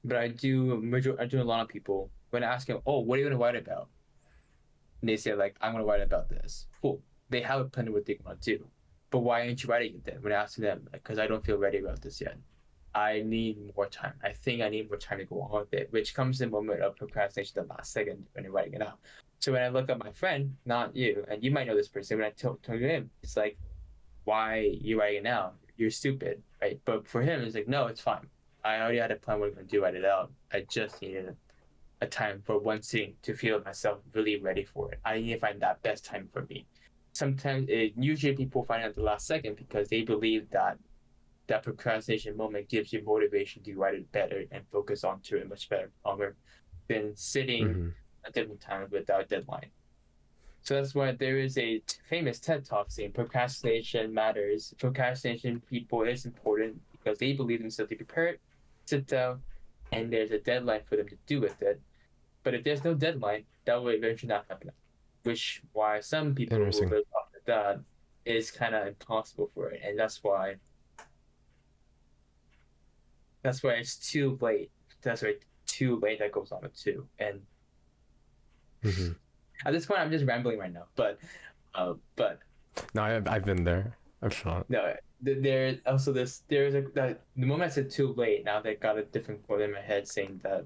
But I do a lot of people when I ask them, oh, what are you gonna write about? And they say like, I'm gonna write about this. Cool. They have a plan of what they want to do. But why aren't you writing it then? When I ask them, because I don't feel ready about this yet. I need more time. I think I need more time to go on with it, which comes in the moment of procrastination the last second when you're writing it out. So when I look at my friend, not you, and you might know this person, when I told him, it's like, why are you writing it now? You're stupid, right? But for him, it's like, no, it's fine. I already had a plan what I'm going to do, write it out. I just needed a time for one scene to feel myself really ready for it. I need to find that best time for me. Usually people find out the last second because they believe that that procrastination moment gives you motivation to write it better and focus on to it much better, longer than sitting at different times without deadline. So that's why there is a famous TED Talk saying procrastination matters. Procrastination people is important because they believe themselves to be prepared, sit down, and there's a deadline for them to do with it. But if there's no deadline, that will eventually not happen. Which why some people who live off of that is kind of impossible for it, and that's why it's too late. That's why too late that goes on with two. And at this point, I'm just rambling right now. But no, I've been there. I'm sure. No, there also this. There's the moment I said too late. Now they got a different quote in my head saying that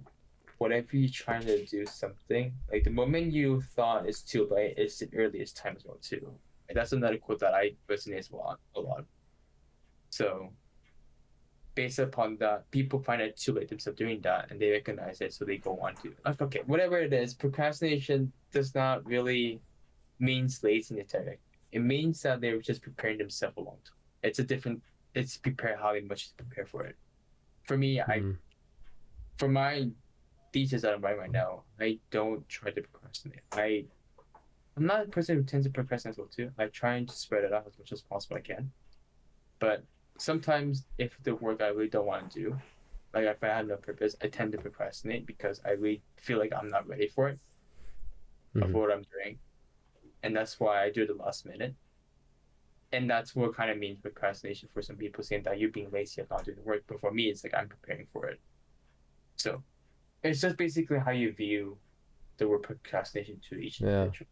whatever you're trying to do something, like the moment you thought it's too late, it's the earliest time as well too. And that's another quote that I resonate a lot. So based upon that, people find it too late themselves doing that, and they recognize it, so they go on to okay, whatever it is. Procrastination does not really means laziness. It means that they were just preparing themselves a long time. It's prepare how much to prepare for it. For me, for my thesis that I'm writing right now, I don't try to procrastinate. I'm not a person who tends to procrastinate as well too. I try to spread it out as much as possible I can. But sometimes if the work I really don't want to do, like if I have no purpose, I tend to procrastinate because I really feel like I'm not ready for it, of what I'm doing. And that's why I do it the last minute. And that's what kind of means procrastination for some people, saying that you're being lazy of not doing the work. But for me, it's like I'm preparing for it. So it's just basically how you view the word procrastination to each individual.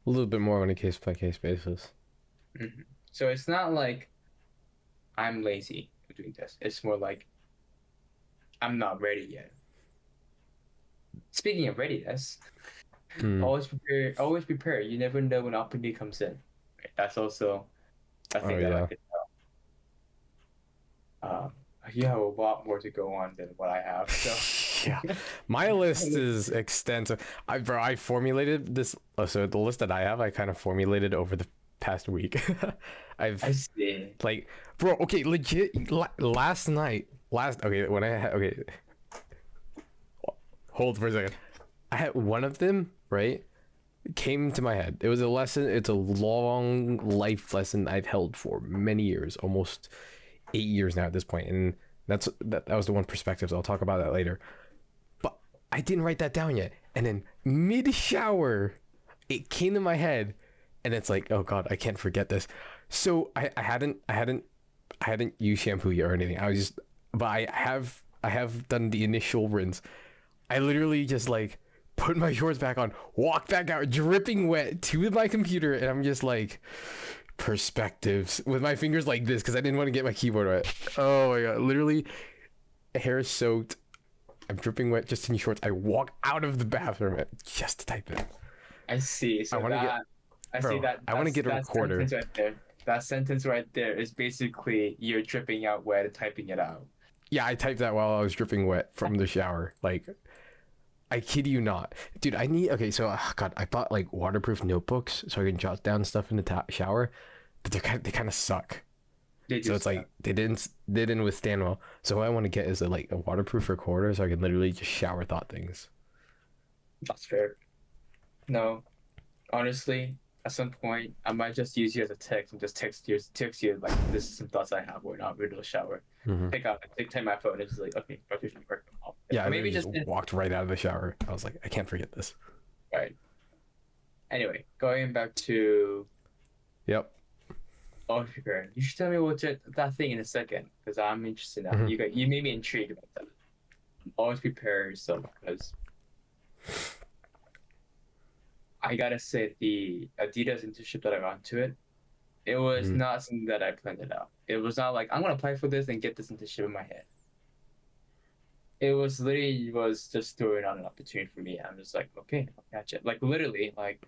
A little bit more on a case-by-case basis. So it's not like I'm lazy for doing this. It's more like I'm not ready yet. Speaking of readiness, always prepare. You never know when opportunity comes in. That's also a thing that I could tell. You have a lot more to go on than what I have. So yeah, my list is extensive. I formulated this. So the list that I have, I kind of formulated over the past week. I see. Like, bro. Okay, legit. Last night. Okay. Hold for a second. I had one of them, right? Came to my head. It was a lesson. It's a long life lesson I've held for many years, almost 8 years now at this point. And that was the one perspective. So I'll talk about that later. But I didn't write that down yet. And then mid shower, it came to my head, and it's like, oh God, I can't forget this. So I hadn't used shampoo yet or anything. But I have done the initial rinse. I literally just like put my shorts back on, walked back out, dripping wet to my computer, and I'm just like, perspectives with my fingers like this because I didn't want to get my keyboard wet. Oh my God, literally hair soaked, I'm dripping wet, just in shorts. I walk out of the bathroom just to type it. I see. So I wanna that I see Bro, that. I want to get a that recorder. sentence right there. That sentence right there is basically you're dripping out wet and typing it out. Yeah, I typed that while I was dripping wet from the shower. Like, I kid you not, dude. Okay. So, God, I bought like waterproof notebooks so I can jot down stuff in the shower, but they kind of suck. They do So it's suck. like they didn't withstand well. So what I want to get is a waterproof recorder so I can literally just shower thought things. That's fair. No, honestly, at some point I might just use you as a text and just text you like this is some thoughts I have when I'm in the shower. Mm-hmm. Take my phone and just like okay, go to work. Yeah, I maybe just walked right out of the shower. I was like, I can't forget this. right. Anyway, going back to Yep. always prepared. You should tell me what's that thing in a second because I'm interested now. Mhm. You made me intrigued about that. Always prepare yourself because I gotta say the Adidas internship that I got into it was Mhm. not something that I planned it out. It was not like I'm gonna apply for this and get this internship in my head. It was literally just throwing out an opportunity for me. I'm just like, okay, I'll catch it. Like literally, like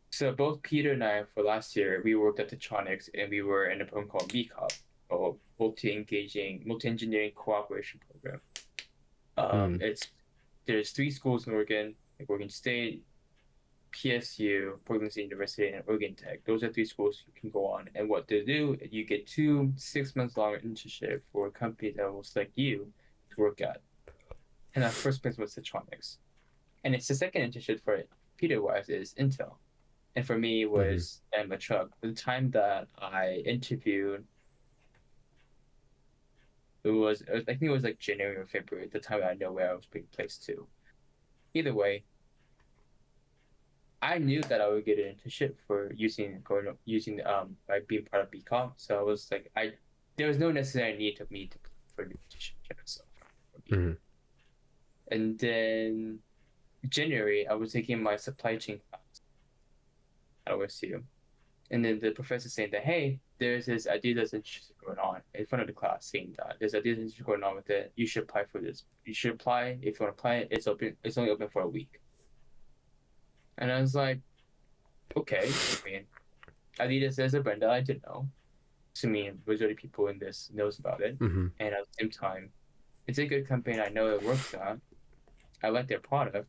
so both Peter and I for last year we worked at Tetronics and we were in a program called MCOP, or multi-engineering cooperation program. There's 3 schools in Oregon, like Oregon State, PSU, Portland State University, and Oregon Tech. Those are 3 schools you can go on. And what they do, you get 2 6-month long internship for a company that will select you to work at. And that first place was Tetronics. And it's the second internship for Peter wise is Intel. And for me it was a truck. The time that I interviewed, I think it was like January or February, the time I know where I was being placed to. Either way, I knew that I would get an internship for using like being part of BCom. So I was like, there was no necessary need of me to for an internship. So, and then January, I was taking my supply chain class at OSU, and then the professor saying that hey, there's this Adidas internship going on in front of the class, saying that there's Adidas internship going on with it. You should apply for this. You should apply if you want to apply. It's open. It's only open for a week. And I was like, okay. I mean, Adidas is a brand that I didn't know. To me, majority of people in this knows about it. Mm-hmm. And at the same time, it's a good company. I know it works on. I like their product.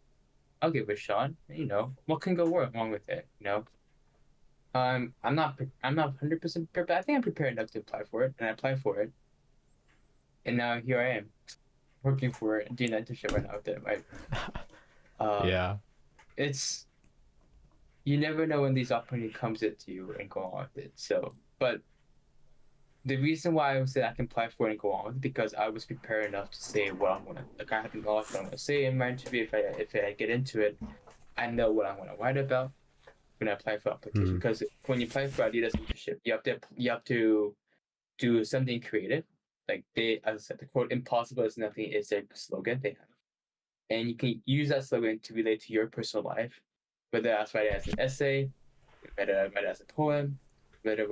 I'll give it a shot. You know, what can go wrong with it? You know, I'm not 100% prepared, but I think I'm prepared enough to apply for it, and I applied for it. And now here I am, working for it, doing that internship right now with it. Right? Yeah. It's you never know when these opportunity comes at you and go on with it. So, but the reason why I would say I can apply for it and go on with it because I was prepared enough to say what I'm gonna like. I have the knowledge what I'm gonna say in my interview. If I get into it, I know what I'm gonna write about when I apply for application. Because when you apply for Adidas internship, you have to do something creative. Like as I said, the quote "impossible is nothing" is their slogan they have, and you can use that slogan to relate to your personal life. Whether that's write it as an essay, whether I write it as a poem, whether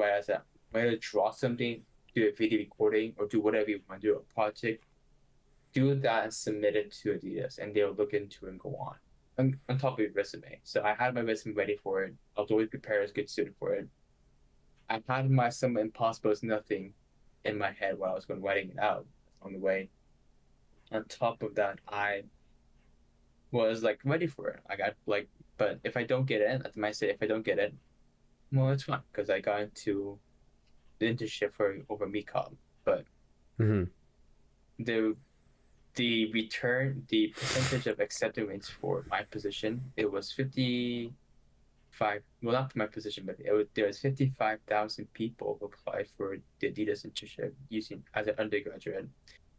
whether draw something, do a video recording, or do whatever you want to do, a project, do that and submit it to Adidas, and they'll look into it and go on top of your resume. So I had my resume ready for it. I was always prepared as a good student for it. I had my somewhat impossible as nothing in my head while I was writing it out on the way. On top of that, I was like ready for it. I got like, but if I don't get it, as I might say, if I don't get it, well, it's fine because I got into the internship over MECOM. But the percentage of acceptance rates for my position, it was 55. Well, not for my position, but there was 55,000 people who applied for the Adidas internship using as an undergraduate,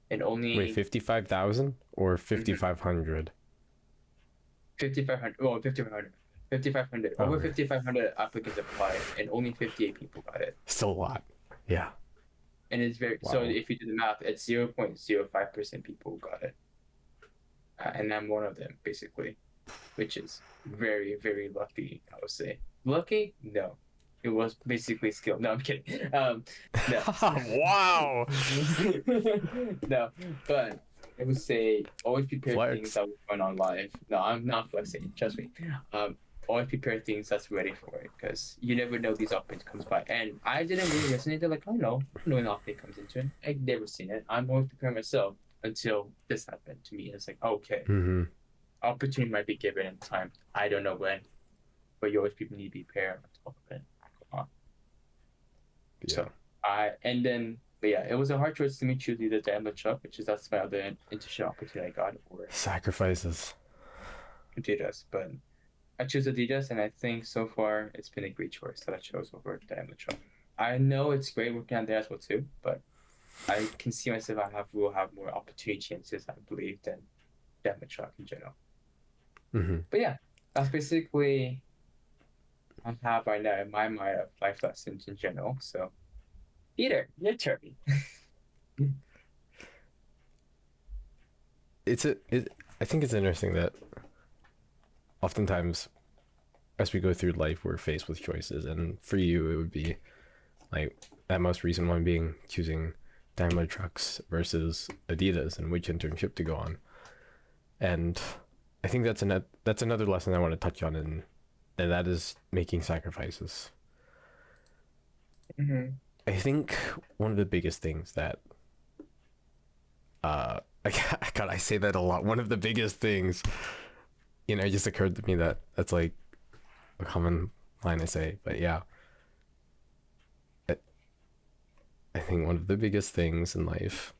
and only Wait, 55,000 or 5,500? 5,500. Well, 5,500. 5,500. Over 5,500 applicants applied, and only 58 people got it. Still a lot. Yeah. And it's very so. If you do the math, it's 0.05% people who got it, and I'm one of them basically, which is very, very lucky. I would say lucky. No, it was basically skill. No, I'm kidding. No. Wow. No, but I would say always prepare Flex. things that will run on live. No, I'm not flexing. Trust me. Always prepare things that's ready for it because you never know these updates comes by. And I didn't really resonate. They're like, oh no, I know an update comes into it. I've never seen it. I'm always preparing myself until this happened to me. And it's like, okay, Mm-hmm. opportunity might be given in time. I don't know when, but you always people need to be prepared on top of it. Yeah. So but yeah, it was a hard choice to me choose either Daimler Truck, which is that's my other internship opportunity I got, or Sacrifices. Adidas. But I chose Adidas, and I think so far it's been a great choice that I chose over Daimler Truck. I know it's great working on there as well too, but I can see myself will have more opportunity chances, I believe, than Daimler Truck in general. Mm-hmm. But yeah, that's basically I have right now in my mind of life lessons in general. So Peter, your turn. I think it's interesting that oftentimes as we go through life we're faced with choices, and for you it would be like that most recent one being choosing Daimler Trucks versus Adidas and which internship to go on. And I think that's another lesson I want to touch on, and that is making sacrifices. Mm-hmm. I think one of the biggest things that I say that a lot. One of the biggest things, it just occurred to me that's like a common line I say, but yeah. I think one of the biggest things in life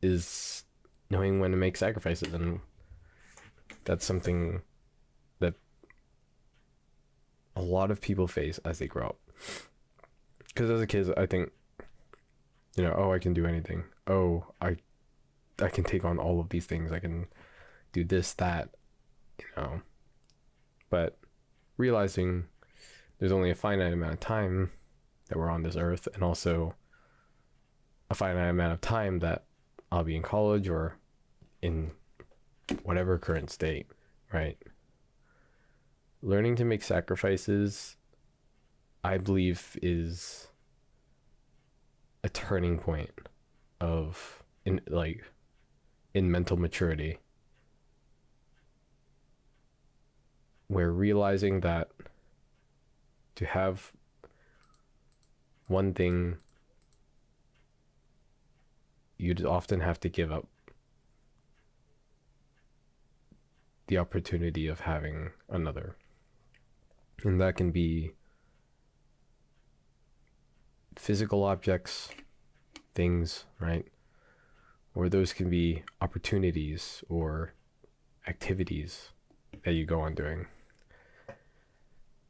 is knowing when to make sacrifices, and that's something that a lot of people face as they grow up. Because as a kid, I think, oh, I can do anything. Oh, I can take on all of these things. I can do this, that, But realizing there's only a finite amount of time that we're on this earth, and also a finite amount of time that I'll be in college or in whatever current state, right? Learning to make sacrifices, I believe, is a turning point in mental maturity, where realizing that to have one thing, you'd often have to give up the opportunity of having another. And that can be physical objects, things, right? Or those can be opportunities or activities that you go on doing.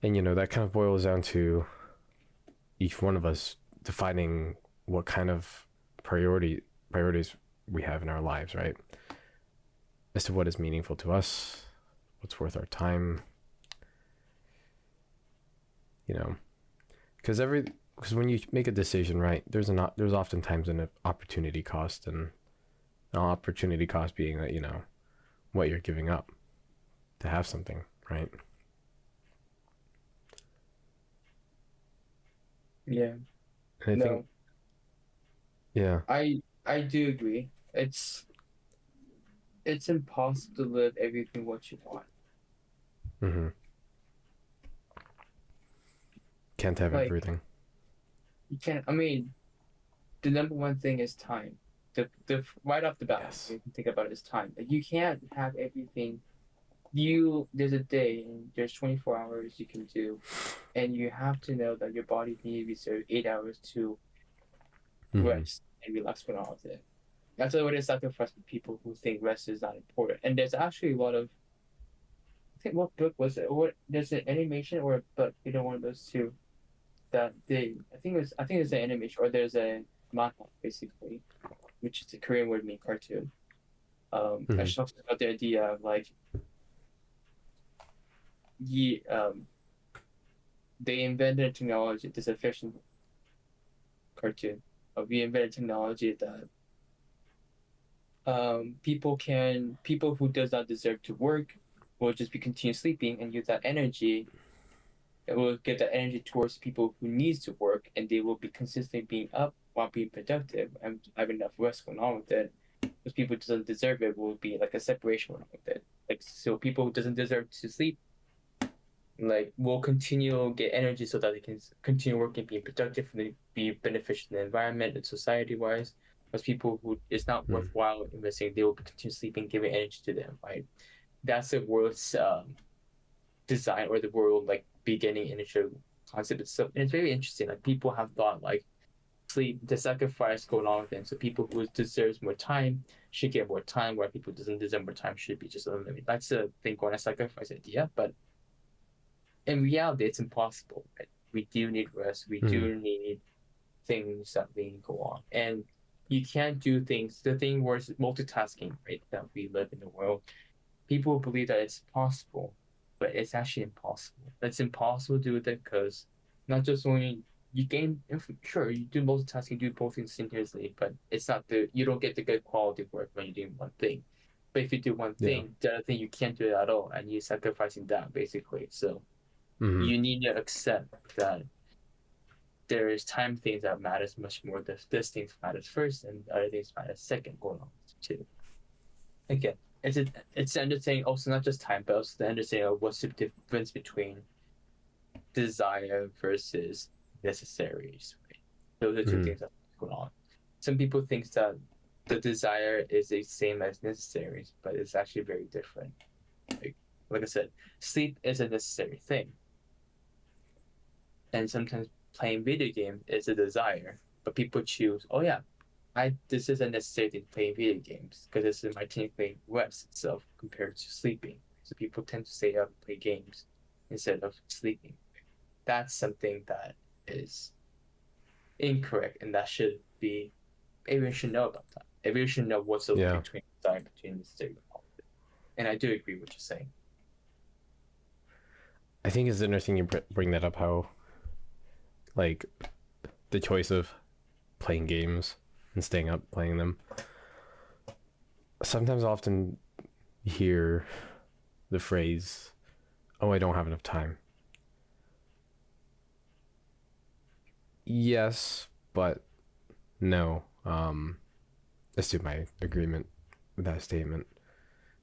And that kind of boils down to each one of us defining what kind of priorities we have in our lives, right? As to what is meaningful to us, what's worth our time, because when you make a decision, right, there's oftentimes an opportunity cost, and an opportunity cost being that what you're giving up to have something, right? Yeah. And I think, yeah, I do agree. It's impossible to live everything what you want. mm-hmm. Can't have Like, everything. you can't. I mean, the number one thing is time. The right off the bat, Yes. you can think about it is time. Like, you can't have everything. There's a day and there's 24 hours you can do, and you have to know that your body needs to reserve 8 hours to rest and relax from all of it. That's what it's like for people who think rest is not important. And there's actually a lot of, I think, what book was it? Or there's an animation or a book, either one of those two, that I think it's an animation, or there's a manga basically, which is a Korean word meaning cartoon. That talks about the idea of like, they invented technology. This is a fiction cartoon. We invented technology that people who does not deserve to work will just be continue sleeping and use that energy. It will get that energy towards people who needs to work, and they will be consistently being up while being productive and have enough rest going on with it. Because people who doesn't deserve it will be like a separation with it. Like so, people who doesn't deserve to sleep, like will continue get energy so that they can continue working, being productive, and be beneficial in the environment and society wise. Because people who it's not worthwhile investing, they will continue sleeping, giving energy to them. Right, that's the world's design or the world like beginning initial concept itself, and it's very interesting. Like people have thought like sleep the sacrifice go along with it. So people who deserves more time should get more time, where people who doesn't deserve more time should be just eliminated. That's the thing on a sacrifice idea, but in reality, it's impossible. Right? We do need rest. We do need things that we go on, and you can't do things. The thing where it's multitasking, right? That we live in the world, people believe that it's possible, but it's actually impossible. It's impossible to do that because not just only you gain, sure, you do multitasking, do both things simultaneously, but it's not you don't get the good quality work when you're doing one thing. But if you do one thing, the other thing you can't do it at all, and you're sacrificing that basically. So you need to accept that there is time things that matters much more. This things matters first, and other things matter second. Going on too. Again, it's understanding also not just time, but also the understanding of what's the difference between desire versus necessaries. Right? Those are two things that's going on. Some people think that the desire is the same as necessaries, but it's actually very different. Like I said, sleep is a necessary thing, and sometimes playing video game is a desire, but people choose, oh yeah, this is a necessary thing, playing video games, because this is my technically rest itself compared to sleeping. So people tend to stay up and play games instead of sleeping. That's something that is incorrect, and that should be, everyone should know about that. Everyone should know what's the link between necessary and positive. And I do agree with what you're saying. I think it's interesting you bring that up, how like the choice of playing games and staying up playing them. Sometimes I often hear the phrase, oh, I don't have enough time. Yes, but no. Let's do my agreement with that statement.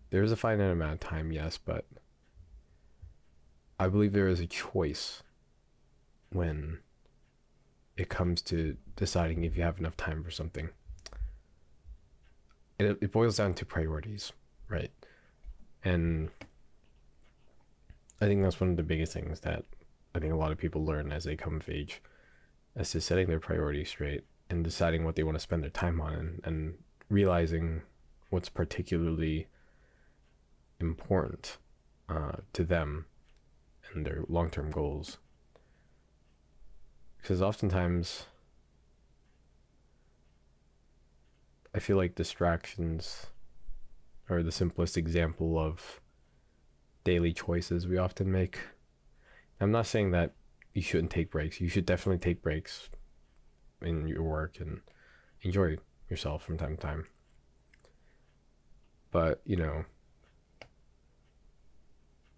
There's a finite amount of time, yes, but I believe there is a choice when it comes to deciding if you have enough time for something. It boils down to priorities, right? And I think that's one of the biggest things that I think a lot of people learn as they come of age, as to setting their priorities straight and deciding what they want to spend their time on, and realizing what's particularly important to them and their long-term goals. Because oftentimes I feel like distractions are the simplest example of daily choices we often make. I'm not saying that you shouldn't take breaks. You should definitely take breaks in your work and enjoy yourself from time to time. But, you know,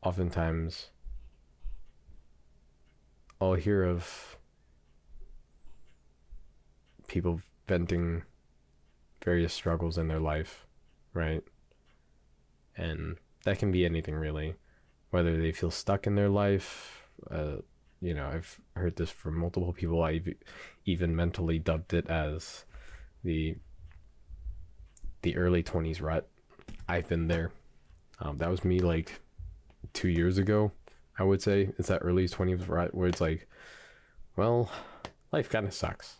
oftentimes I'll hear of people venting various struggles in their life, right? And that can be anything really, whether they feel stuck in their life. You know, I've heard this from multiple people. I've even mentally dubbed it as the early 20s rut. I've been there. That was me like 2 years ago, I would say. It's that early 20s rut where it's like, well, life kind of sucks.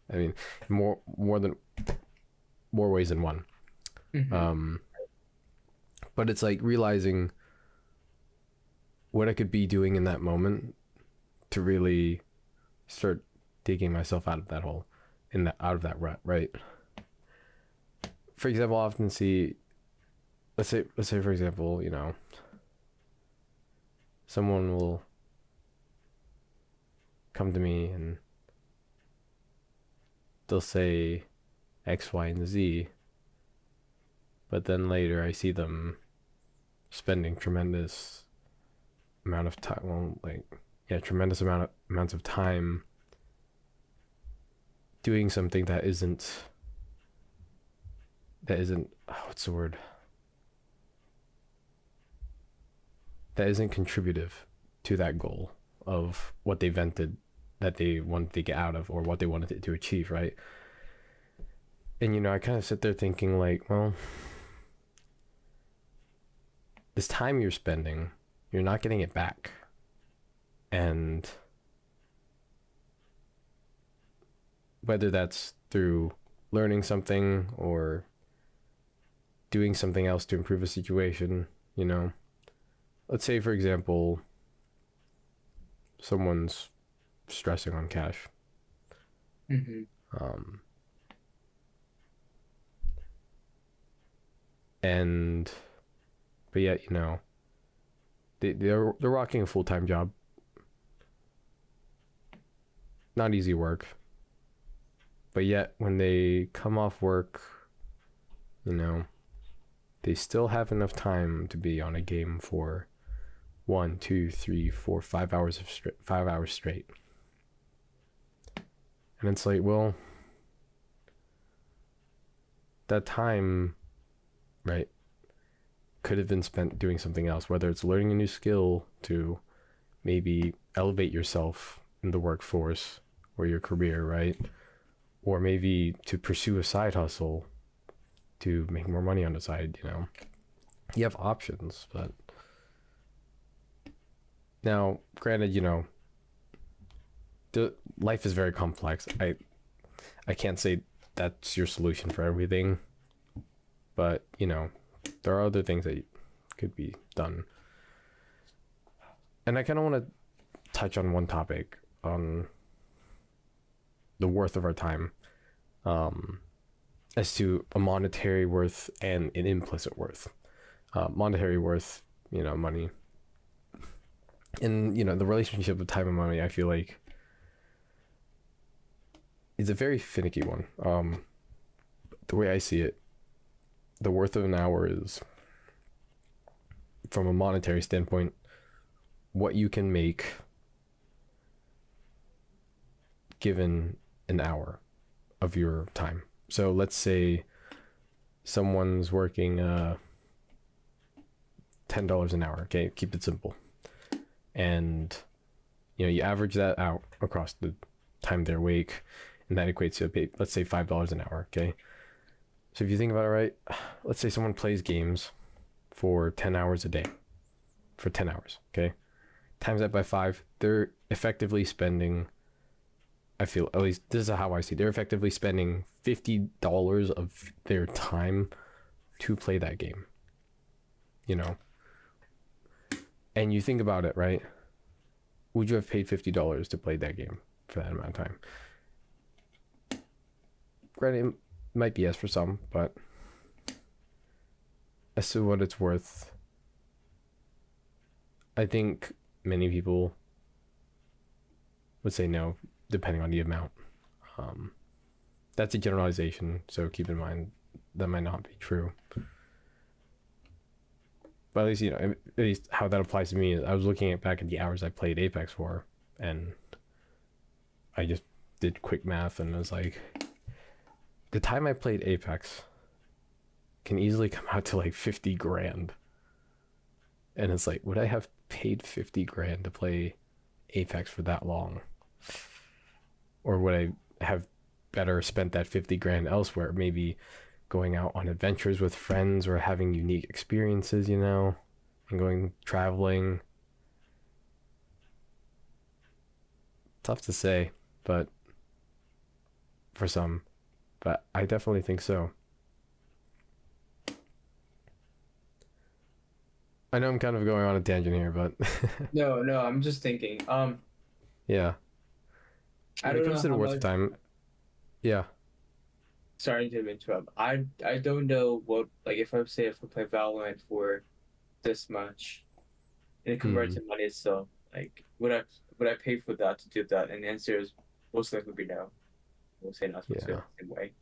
I mean, more ways than one. But it's like realizing what I could be doing in that moment to really start digging myself out of that hole, out of that rut, right? For example, I often see, let's say for example, you know, someone will come to me and they'll say X, Y, and Z, but then later I see them spending tremendous amount of time, amounts of time doing something that isn't that isn't what's the word? That isn't contributive to that goal of what they vented that they wanted to get out of or what they wanted to achieve, right? And I kind of sit there thinking like, well, this time you're spending, you're not getting it back. And whether that's through learning something or doing something else to improve a situation, let's say, for example, someone's stressing on cash. Mm-hmm. But yet, they're rocking a full-time job. Not easy work. But yet, when they come off work, they still have enough time to be on a game for 1, 2, 3, 4, 5 hours 5 hours straight. And it's like, well, that time, right, could have been spent doing something else, whether it's learning a new skill to maybe elevate yourself in the workforce or your career, right? Or maybe to pursue a side hustle to make more money on the side, You have options, but now, granted, the life is very complex. I can't say that's your solution for everything, but there are other things that could be done. And I kind of want to touch on one topic on the worth of our time, as to a monetary worth and an implicit worth. Monetary worth, money. And the relationship of time and money, I feel like, is a very finicky one. The way I see it, the worth of an hour is, from a monetary standpoint, what you can make given an hour of your time. So let's say someone's working $10 an hour, okay? Keep it simple. And you average that out across the time they're awake, and that equates to, let's say, $5 an hour, okay? So if you think about it, right, let's say someone plays games for 10 hours a day, for 10 hours, okay? Times that by 5, they're effectively spending, I feel, at least this is how I see it, they're effectively spending $50 of their time to play that game, And you think about it, right? Would you have paid $50 to play that game for that amount of time? Granted, it might be yes for some, but as to what it's worth, I think many people would say no, depending on the amount. That's a generalization, so keep in mind that might not be true. But at least, at least how that applies to me is I was looking back at the hours I played Apex for, and I just did quick math and was like, the time I played Apex can easily come out to like 50 grand. And it's like, would I have paid 50 grand to play Apex for that long? Or would I have better spent that 50 grand elsewhere, maybe going out on adventures with friends or having unique experiences, and going traveling? Tough to say, but for some, but I definitely think so. I know I'm kind of going on a tangent here, but No, I'm just thinking. yeah. I When it don't comes know to the how worth of much. time, yeah. Sorry to interrupt. I don't know what, like, if I play Valorant for this much and it converts to money itself, like, would I pay for that to do that? And the answer is most likely be no. We'll say not Yeah. the same way.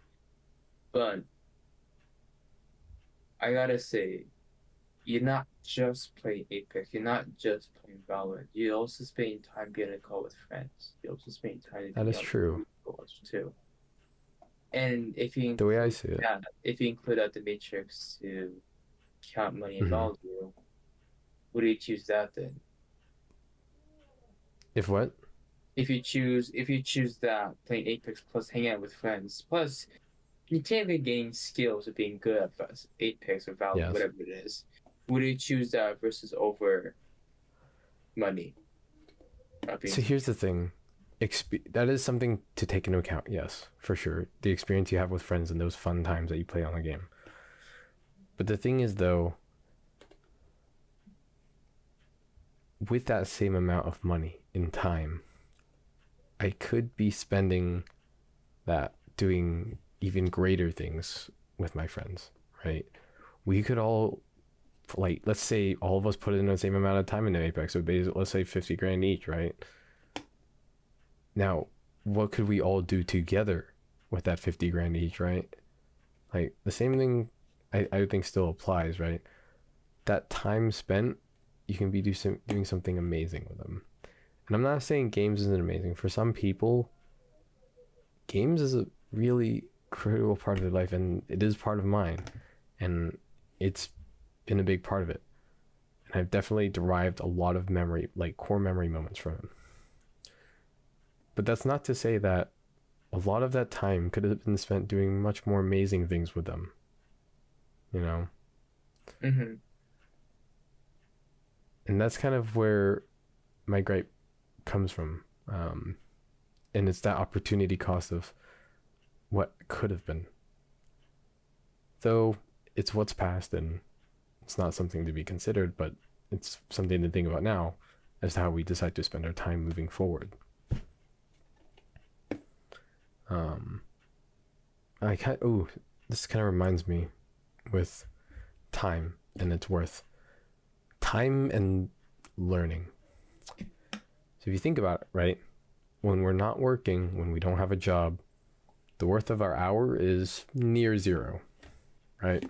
But I gotta say, you're not just playing Apex. You're not just playing Valorant. You're also spending time being in a call with friends. You're also spending time That is true. calls too. And if you The way I include see it. that, if you include out the matrix to count money and Mhm. value, would you choose that then? If what? If you choose that playing Apex plus hanging out with friends, plus you can't be gaining skills of being good at Apex or Valorant, Yes. whatever it is, would you choose that versus over money? So here's the thing. That is something to take into account, yes, for sure. The experience you have with friends and those fun times that you play on the game. But the thing is, though, with that same amount of money in time, I could be spending that doing even greater things with my friends, right? We could all, like, let's say all of us put in the same amount of time into Apex, so basically, let's say 50 grand each, right? Now, what could we all do together with that 50 grand each, right? Like, the same thing I think still applies, right? That time spent, you can be doing something amazing with them. And I'm not saying games isn't amazing. For some people, games is a really critical part of their life, and it is part of mine. And it's been a big part of it. And I've definitely derived a lot of memory, like core memory moments from it. But that's not to say that a lot of that time could have been spent doing much more amazing things with them, you know? Mm-hmm. And that's kind of where my gripe comes from. And it's that opportunity cost of what could have been. Though it's what's past and it's not something to be considered, but it's something to think about now as to how we decide to spend our time moving forward. This kind of reminds me with time and its worth. Time and learning. So if you think about it, right? When we're not working, when we don't have a job, the worth of our hour is near zero, right?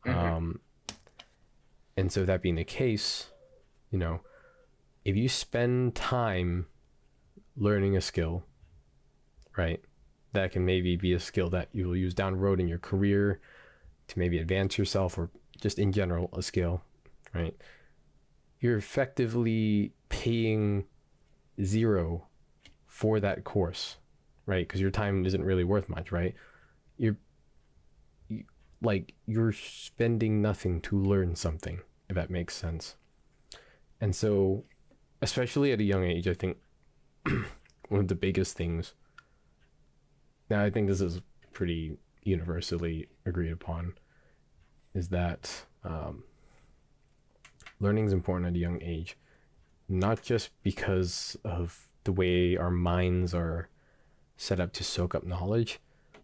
Mm-hmm. And so that being the case, you know, if you spend time learning a skill, right, that can maybe be a skill that you will use down the road in your career to maybe advance yourself or just in general a skill, right? You're effectively paying zero for that course, right? Because your time isn't really worth much, right? You're you're spending nothing to learn something, if that makes sense. And so, especially at a young age, I think one of the biggest things. Now, I think this is pretty universally agreed upon, is that learning is important at a young age, not just because of the way our minds are set up to soak up knowledge,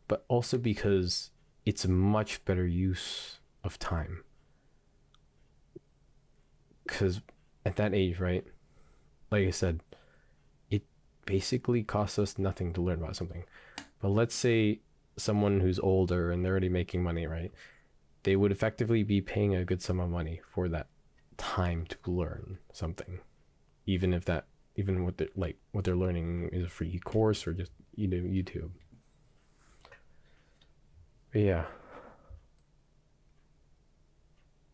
but also because it's a much better use of time. Because at that age, right, like I said, it basically costs us nothing to learn about something. But let's say someone who's older and they're already making money, right? They would effectively be paying a good sum of money for that time to learn something, even if that, even what they're learning is a free course or just YouTube. But yeah.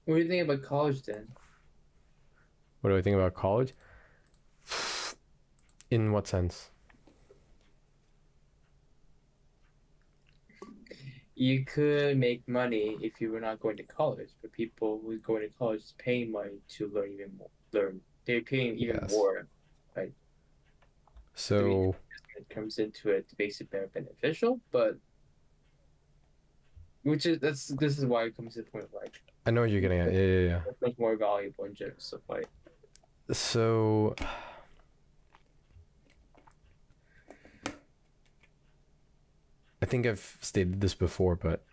What do you think about college then? What do I think about college? In what sense? You could make money if you were not going to college, but people who are going to college is paying money to learn even more. They're paying even Yes. more. Right? So It comes into it makes it more beneficial, but this is why it comes to the point of like I know what you're getting at. Yeah. it's much more valuable in general stuff like. So I think I've stated this before, but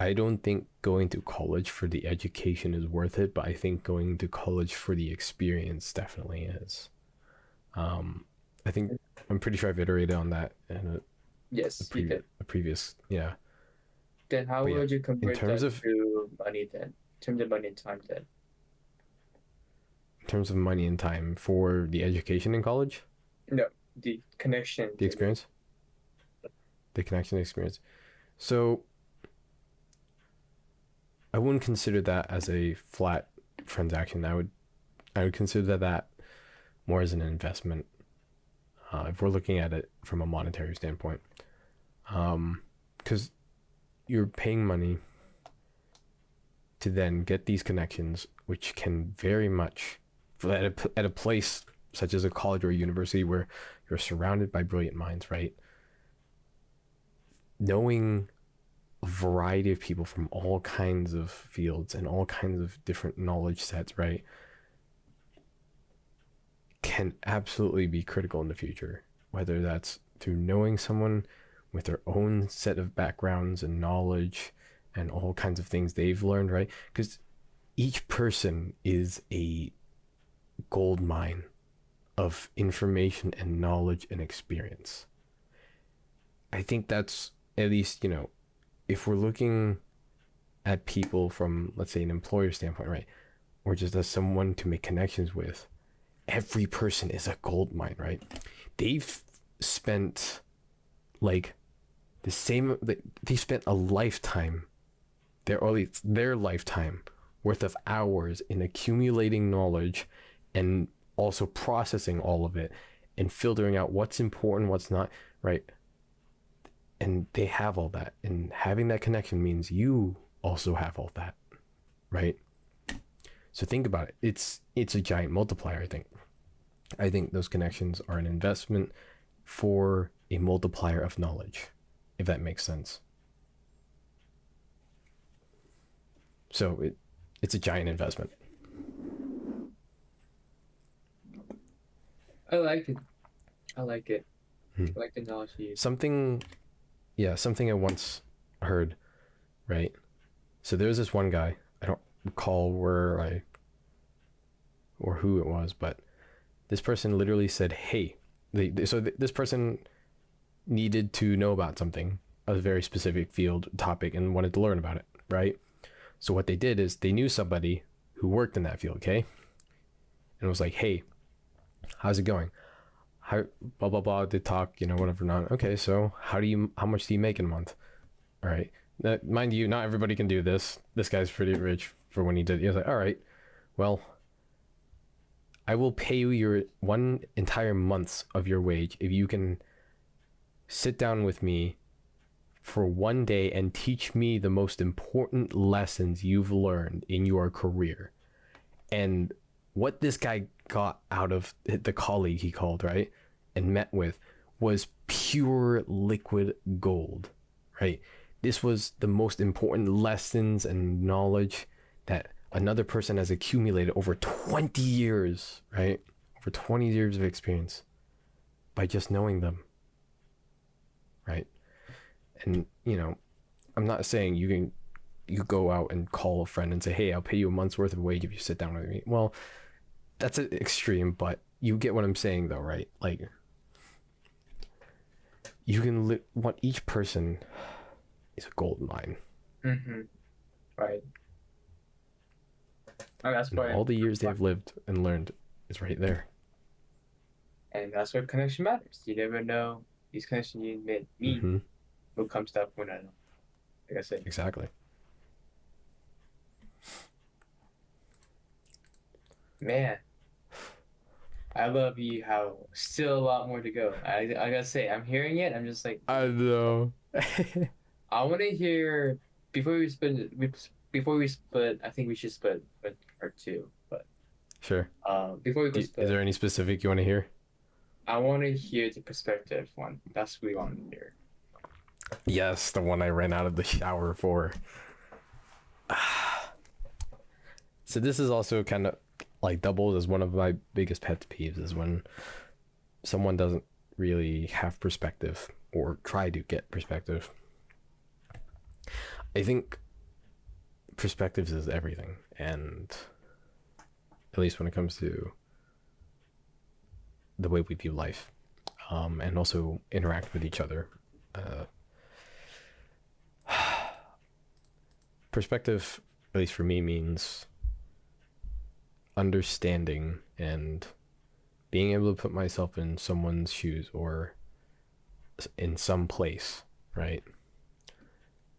I don't think going to college for the education is worth it, but I think going to college for the experience definitely is. I think I'm pretty sure I've iterated on that in Yes, you did. a previous, yeah. Then how But yeah, would you in convert terms that of to money then? In terms of money and time then? money and time for the education in college, No, the connection. the experience. the connection experience. So I wouldn't consider that as a flat transaction. I would consider that more as an investment, if we're looking at it from a monetary standpoint, because you're paying money to then get these connections, which can very much, at a place such as a college or a university where you're surrounded by brilliant minds, right? Knowing a variety of people from all kinds of fields and all kinds of different knowledge sets, right, can absolutely be critical in the future, whether that's through knowing someone with their own set of backgrounds and knowledge and all kinds of things they've learned, right? Because each person is a gold mine of information and knowledge and experience. I think that's, at least, if we're looking at people from, let's say, an employer standpoint, right, or just as someone to make connections with, every person is a gold mine, right? They've spent like they spent a lifetime, their lifetime worth of hours in accumulating knowledge and also processing all of it and filtering out what's important, what's not, right? And they have all that, and having that connection means you also have all that, right? So think about it. It's a giant multiplier, I think. I think those connections are an investment for a multiplier of knowledge, if that makes sense. So it's a giant investment. I like it. I like it. I like the knowledge you use. Something I once heard, right? So there's this one guy, I don't recall or who it was, but this person literally said, hey, this person needed to know about something, a very specific field topic, and wanted to learn about it, right? So what they did is they knew somebody who worked in that field, okay? And it was like, hey, how's it going? How, blah, blah, blah, they talk, whatever, not. Okay, so how much do you make in a month? All right. Now, mind you, not everybody can do this. This guy's pretty rich for when he did. He was like, all right, well, I will pay you your one entire month's of your wage if you can sit down with me for one day and teach me the most important lessons you've learned in your career. And what this guy got out of the colleague he called, right, and met with, was pure liquid gold, right? This was the most important lessons and knowledge that another person has accumulated over 20 years, right? Over 20 years of experience by just knowing them, right? And, I'm not saying you go out and call a friend and say, hey, I'll pay you a month's worth of wage if you sit down with me. Well, that's an extreme, but you get what I'm saying though, right? Like, you can what each person is a gold mine. Right. That's why all the years they've lived and learned is right there. And that's why connection matters. You never know these connections you meet will come to that point. I don't know. Like I said. Exactly. Man, I love you. How still a lot more to go. I gotta say, I'm hearing it. I'm just like, I know. I want to hear before we split. I think we should split part two. But sure. Before we go split, is there any specific you want to hear? I want to hear the perspective one. That's what we want to hear. Yes, the one I ran out of the shower for. So this is also kind of like doubles as one of my biggest pet peeves, is when someone doesn't really have perspective or try to get perspective. I think perspectives is everything, and at least when it comes to the way we view life, and also interact with each other. Perspective, at least for me, means understanding and being able to put myself in someone's shoes or in some place right?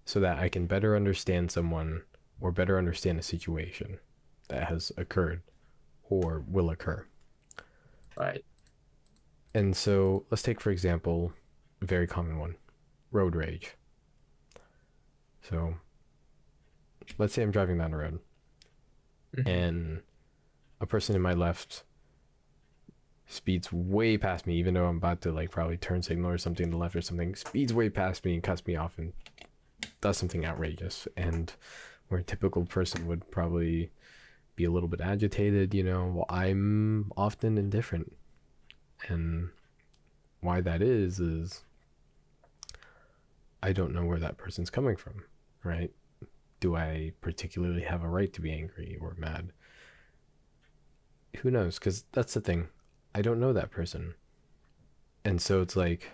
So that I can better understand someone or better understand a situation that has occurred or will occur. Right. And so let's take, for example, a very common one, road rage. So let's say I'm driving down the road and a person in my left speeds way past me, even though I'm about to like probably turn signal or something to the left or something, speeds way past me and cuts me off and does something outrageous. And where a typical person would probably be a little bit agitated, well, I'm often indifferent. And why that is I don't know where that person's coming from, right? Do I particularly have a right to be angry or mad? Who knows? Because that's the thing. I don't know that person. And so it's like,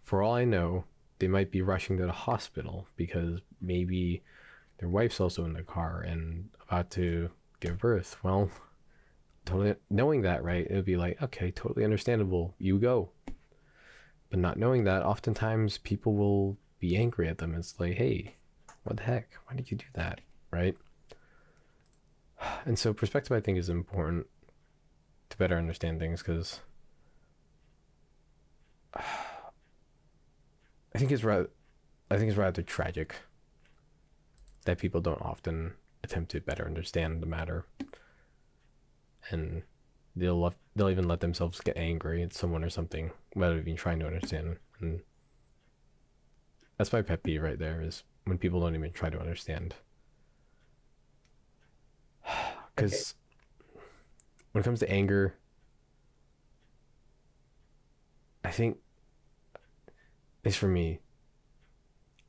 for all I know, they might be rushing to the hospital because maybe their wife's also in the car and about to give birth. Well, totally knowing that, right? It would be like, okay, totally understandable. You go. But not knowing that, oftentimes people will be angry at them. It's like, hey, what the heck? Why did you do that? Right? And so perspective, I think, is important to better understand things because I think it's rather tragic that people don't often attempt to better understand the matter, and they'll even let themselves get angry at someone or something without even trying to understand. And that's my pet peeve right there, is when people don't even try to understand. Because when it comes to anger, I think, at least for me,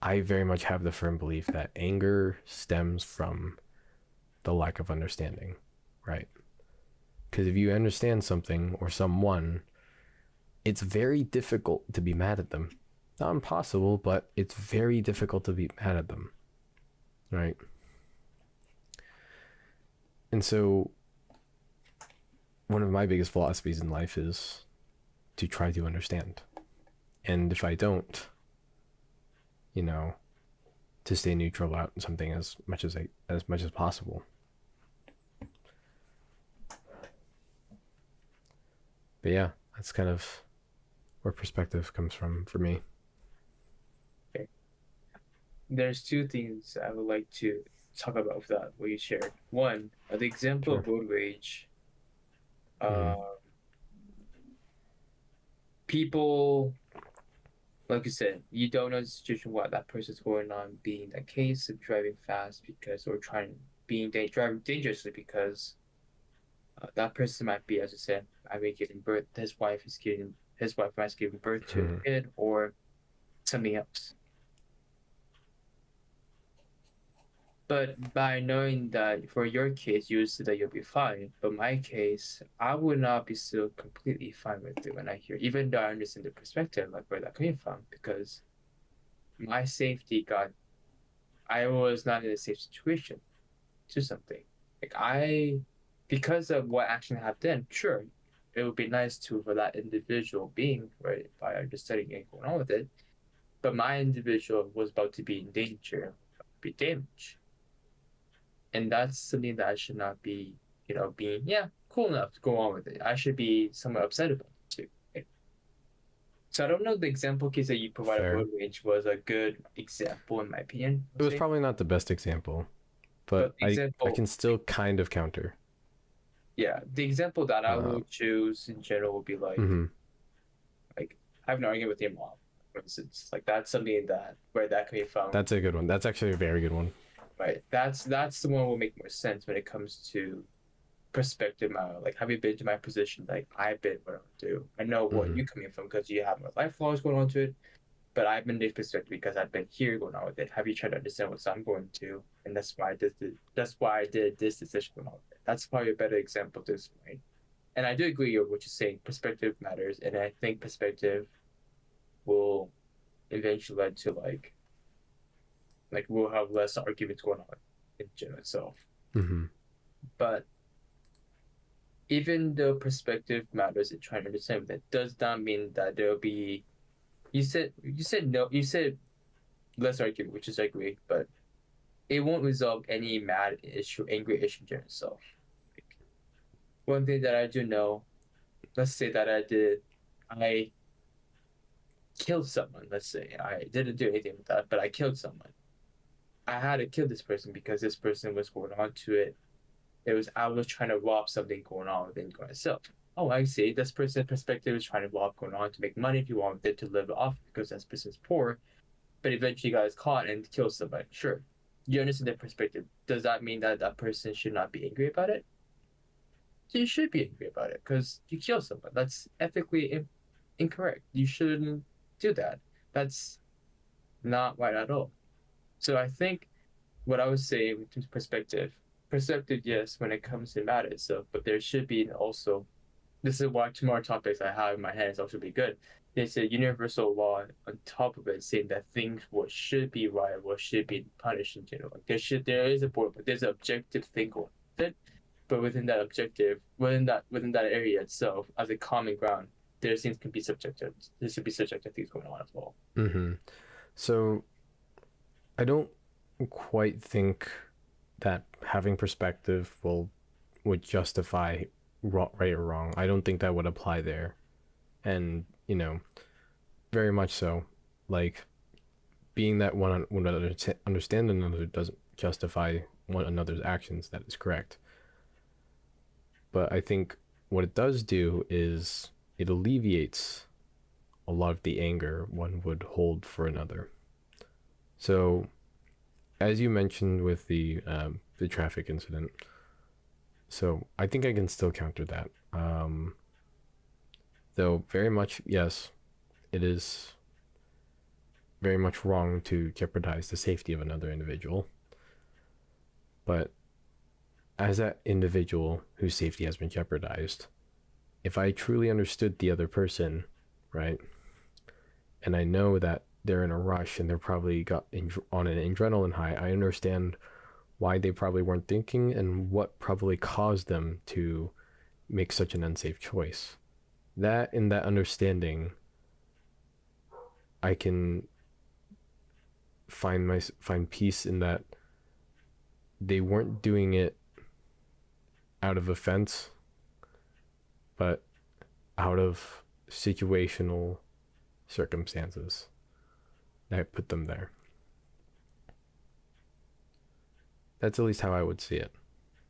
I very much have the firm belief that anger stems from the lack of understanding, right? Because if you understand something or someone, it's very difficult to be mad at them. Not impossible, but it's very difficult to be mad at them, right? And so one of my biggest philosophies in life is to try to understand. And if I don't, to stay neutral about something as much as possible. But yeah, that's kind of where perspective comes from for me. Okay. There's two things I would like to talk about with that what you shared. One, the example of road rage. People, like you said, you don't know the situation what that person's going on, being that case of driving fast because or driving dangerously because that person might be, as I said, either giving birth. His wife has given birth to a kid or something else. But by knowing that for your case, you said that you'll be fine. But my case, I would not be still completely fine with it when I hear, even though I understand the perspective, like where that came from, because my safety I was not in a safe situation to something. Because of what action I have done, sure, it would be nice for that individual being, right, by understanding and going on with it. But my individual was about to be in danger, be damaged. And that's something that I should not be, being, cool enough to go on with it. I should be somewhat upset about it too. Right? So I don't know, the example case that you provided for road rage was a good example, in my opinion. It was probably not the best example, but I can still kind of counter. Yeah, the example that I will choose in general would be like having an argument with your mom, for instance. Like that's something where that can be found. That's a good one. That's actually a very good one. Right. That's the one that will make more sense when it comes to perspective. Like, have you been to my position? Like, I've been what I do. I know what you're coming from because you have more life flaws going on to it. But I've been this perspective because I've been here going on with it. Have you tried to understand what I'm going to? And that's why I did this decision going on with it. That's probably a better example to this point. And I do agree with what you're saying. Perspective matters, and I think perspective will eventually lead to like we'll have less arguments going on in general itself. But even though perspective matters and trying to understand, that does not mean that there'll be You said no. You said let's argue, which is I agree, but it won't resolve any mad issue, angry issue in itself. Like, one thing that I do know, let's say that I killed someone. Let's say I didn't do anything with that, but I killed someone. I had to kill this person because this person was going on to it. I was trying to rob something going on within myself. Oh, I see. This person's perspective is trying to rob going on to make money if you want it to live off because that person's poor, but eventually got caught and killed somebody. Sure. You understand their perspective. Does that mean that that person should not be angry about it? You should be angry about it because you killed someone. That's ethically incorrect. You shouldn't do that. That's not right at all. So I think what I was saying in terms of perspective, yes, when it comes to matter itself, but there should be also, this is why two more topics I have in my head is also be good. There's a universal law on top of it saying that things what should be right, what should be punished in general. Like there is a board, but there's an objective thing going with it. But within that objective, within that area itself, as a common ground, there seems to be subjective. There should be subjective things going on as well. Mm-hmm. So I don't quite think that having perspective would justify right or wrong. I don't think that would apply there. And, you know, very much so. Like, being that one understand another doesn't justify one another's actions, that is correct. But I think what it does do is it alleviates a lot of the anger one would hold for another. So, as you mentioned with the traffic incident, so I think I can still counter that. Though very much, yes, it is very much wrong to jeopardize the safety of another individual. But as that individual whose safety has been jeopardized, if I truly understood the other person, right, and I know that they're in a rush and they're probably on an adrenaline high, I understand why they probably weren't thinking and what probably caused them to make such an unsafe choice. That in that understanding, I can find peace in that they weren't doing it out of offense, but out of situational circumstances that put them there. That's at least how I would see it.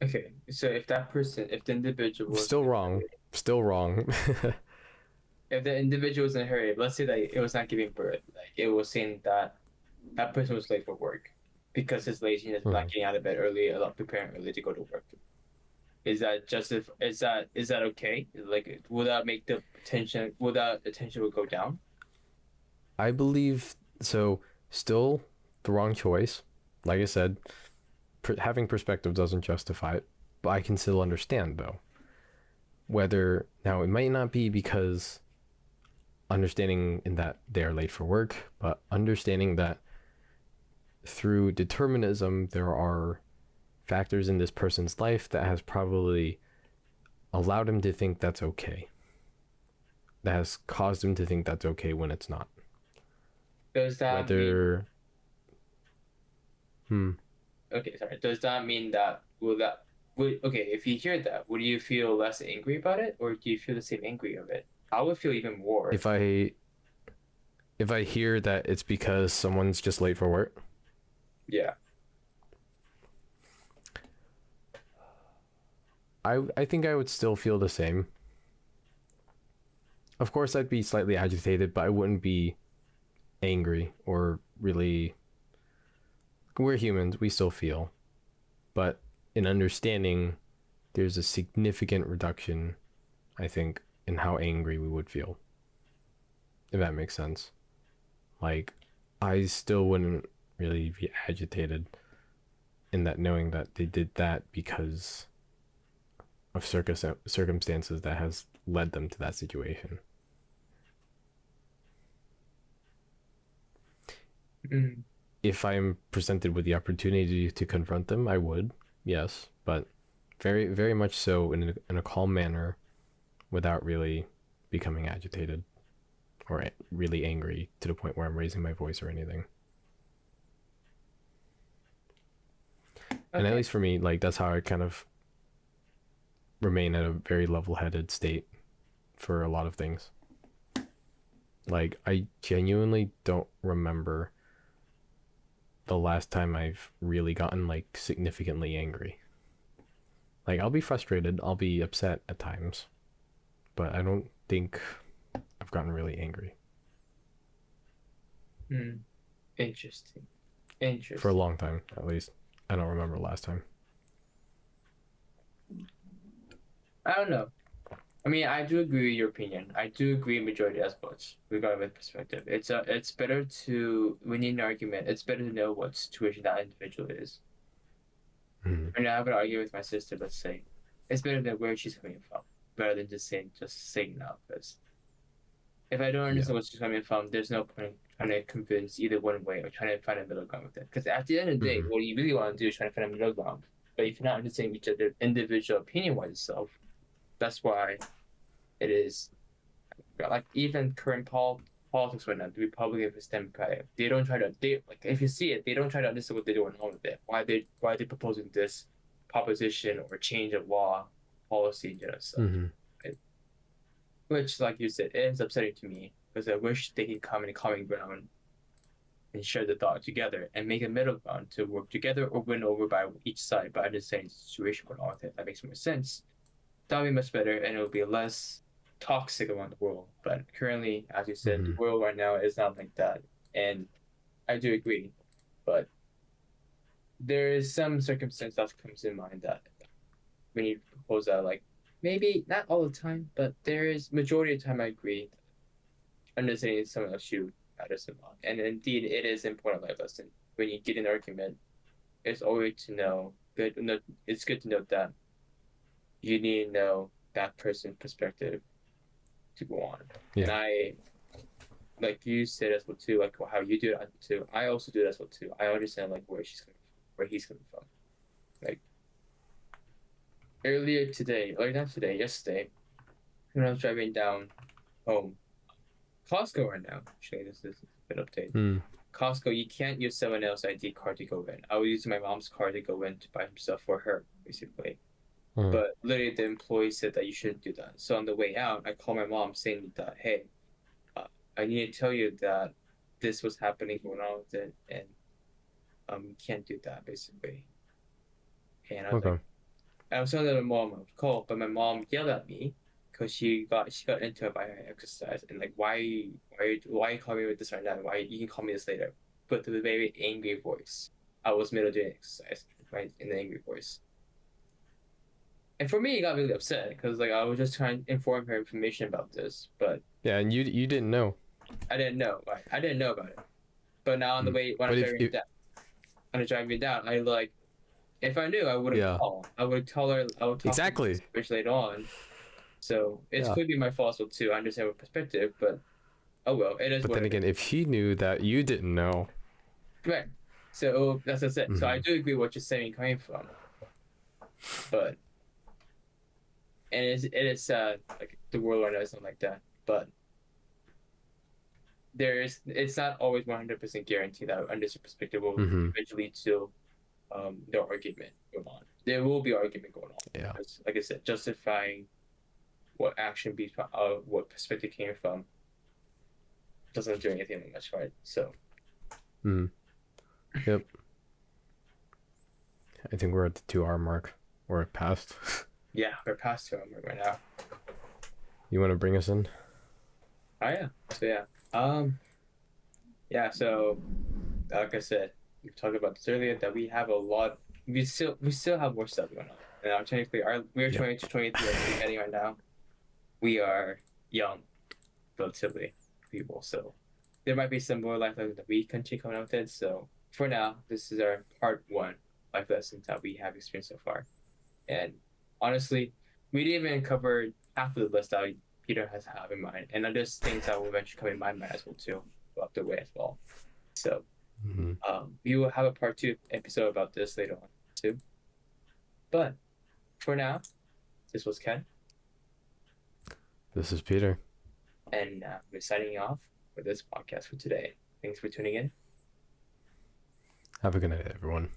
Okay, so if the individual was Still wrong. if the individual was in a hurry, let's say that it was not giving birth, like it was saying that that person was late for work because his laziness, not getting out of bed early, not preparing early to go to work. Is that okay? Like, will that make the attention? Will that attention go down? I believe so. Still, the wrong choice. Like I said, having perspective doesn't justify it, but I can still understand though. Whether now it might not be because understanding in that they're late for work, but understanding that through determinism there are factors in this person's life that has probably allowed him to think that's okay. That has caused him to think that's okay when it's not. Does that mean... Okay, sorry. Does that mean that okay, if you hear that, would you feel less angry about it, or do you feel the same angry of it? I would feel even more. If I hear that it's because someone's just late for work? Yeah. I think I would still feel the same. Of course, I'd be slightly agitated, but I wouldn't be angry or really... We're humans, we still feel. But in understanding, there's a significant reduction, I think, in how angry we would feel. If that makes sense. Like, I still wouldn't really be agitated in that knowing that they did that because of circumstances that has led them to that situation. If I'm presented with the opportunity to confront them, I would, yes, but very, very much so in a calm manner without really becoming agitated. or really angry to the point where I'm raising my voice or anything. And at Okay. least for me, like that's how I kind of remain at a very level-headed state for a lot of things. Like I genuinely don't remember the last time I've really gotten like significantly angry. Like I'll be frustrated, I'll be upset at times, but I don't think I've gotten really angry Hmm. Interesting. for a Interesting. long time, at least. I don't remember last time. I don't know. I mean, I do agree with your opinion. I do agree majority as much regarding my perspective. It's better to when in an argument. It's better to know what situation that individual is. Mhm. When I have an argument with my sister, let's say, it's better than where she's coming from, rather than just saying no. Because if I don't understand where she's coming from, there's no point trying to convince either one way or trying to find a middle ground with it. Because at the end of the day, Mhm. what you really want to do is try to find a middle ground. But if you're not understanding each other individual opinion wise itself, that's why it is like even current politics right now, the Republican versus Democratic, they don't try to like if you see it, they don't try to understand what they're doing wrong with it. Why they proposing this proposition or change of law policy, stuff. Mhm. Right? Which, like you said, is upsetting to me because I wish they could come in a common ground and share the thought together and make a middle ground to work together or win over by each side by understanding the situation going on with it. That makes more sense. That would be much better and it would be less toxic around the world. But currently, as you said, the Mhm. world right now is not like that. And I do agree. But there is some circumstance that comes in mind that when you propose that, like maybe not all the time, but there is majority of the time I agree. Understanding someone else shoe matters a lot. And indeed it is important life lesson. When you get an argument, it's always to know good it's good to note that you need to know that person's perspective to go on. And Yeah. I, like you said as well too, like how you do it too. I also do it as well too. I understand like where she's coming from, where he's coming from. Like earlier today, like not today, yesterday, when I was driving down home, Costco right now. Actually, this is a bit update. Mm. Costco, you can't use someone else's ID card to go in. I was using my mom's card to go in to buy some stuff for her, basically. Mhm. But literally, the employee said that you shouldn't do that. So on the way out, I called my mom saying that, hey, I need to tell you that this was happening going on with it, and you can't do that, basically. And I was like, Okay. I was telling my mom I was cold, but my mom yelled at me because she got into it by her exercise and like why you call me with this right now? Why you can call me this later? But with a very angry voice. I was middle doing exercise, right, in the angry voice. And for me, it got really upset because like I was just trying to inform her information about this, but Yeah, and you didn't know. I didn't know. Right? I didn't know about it. But now on the way when But I'm if, driving if down, I like if I knew, I wouldn't yeah, call. I would tell her. I would talk to her exactly. later on. So it Yeah. could be my fault too. I understand her perspective, but oh well, it is But what then it again, is. if he knew that you didn't know, Right. So that's it. So I Mhm. do agree what you're saying coming from, but and it is like the world right now is not like that. But it's not always 100% guaranteed that under your perspective will Mhm. eventually lead to the argument going on. There will be argument going on. Yeah. Because, like I said, justifying what action be what perspective came from doesn't do anything much, right? So Mhm. Yep. I think we're at the 2 hour mark or past. yeah, we're past 2 hours right now. You want to bring us in? Oh yeah. So yeah. So like I said, we talked about this earlier that we have a lot. We still have more stuff going on. And technically, we're Yep. 20 to 23 at the beginning right now. We are young, relatively people, so there might be some more life lessons that we continue coming out with it. So for now, this is our part 1 life lessons that we have experienced so far. And honestly, we didn't even cover half of the list that Peter has have in mind, and there's things that will eventually come in my mind as well too, along the way as well. So Mhm. we will have a part 2 episode about this later on too. But for now, this was Ken. This is Peter. And we're signing off for this podcast for today. Thanks for tuning in. Have a good night, everyone.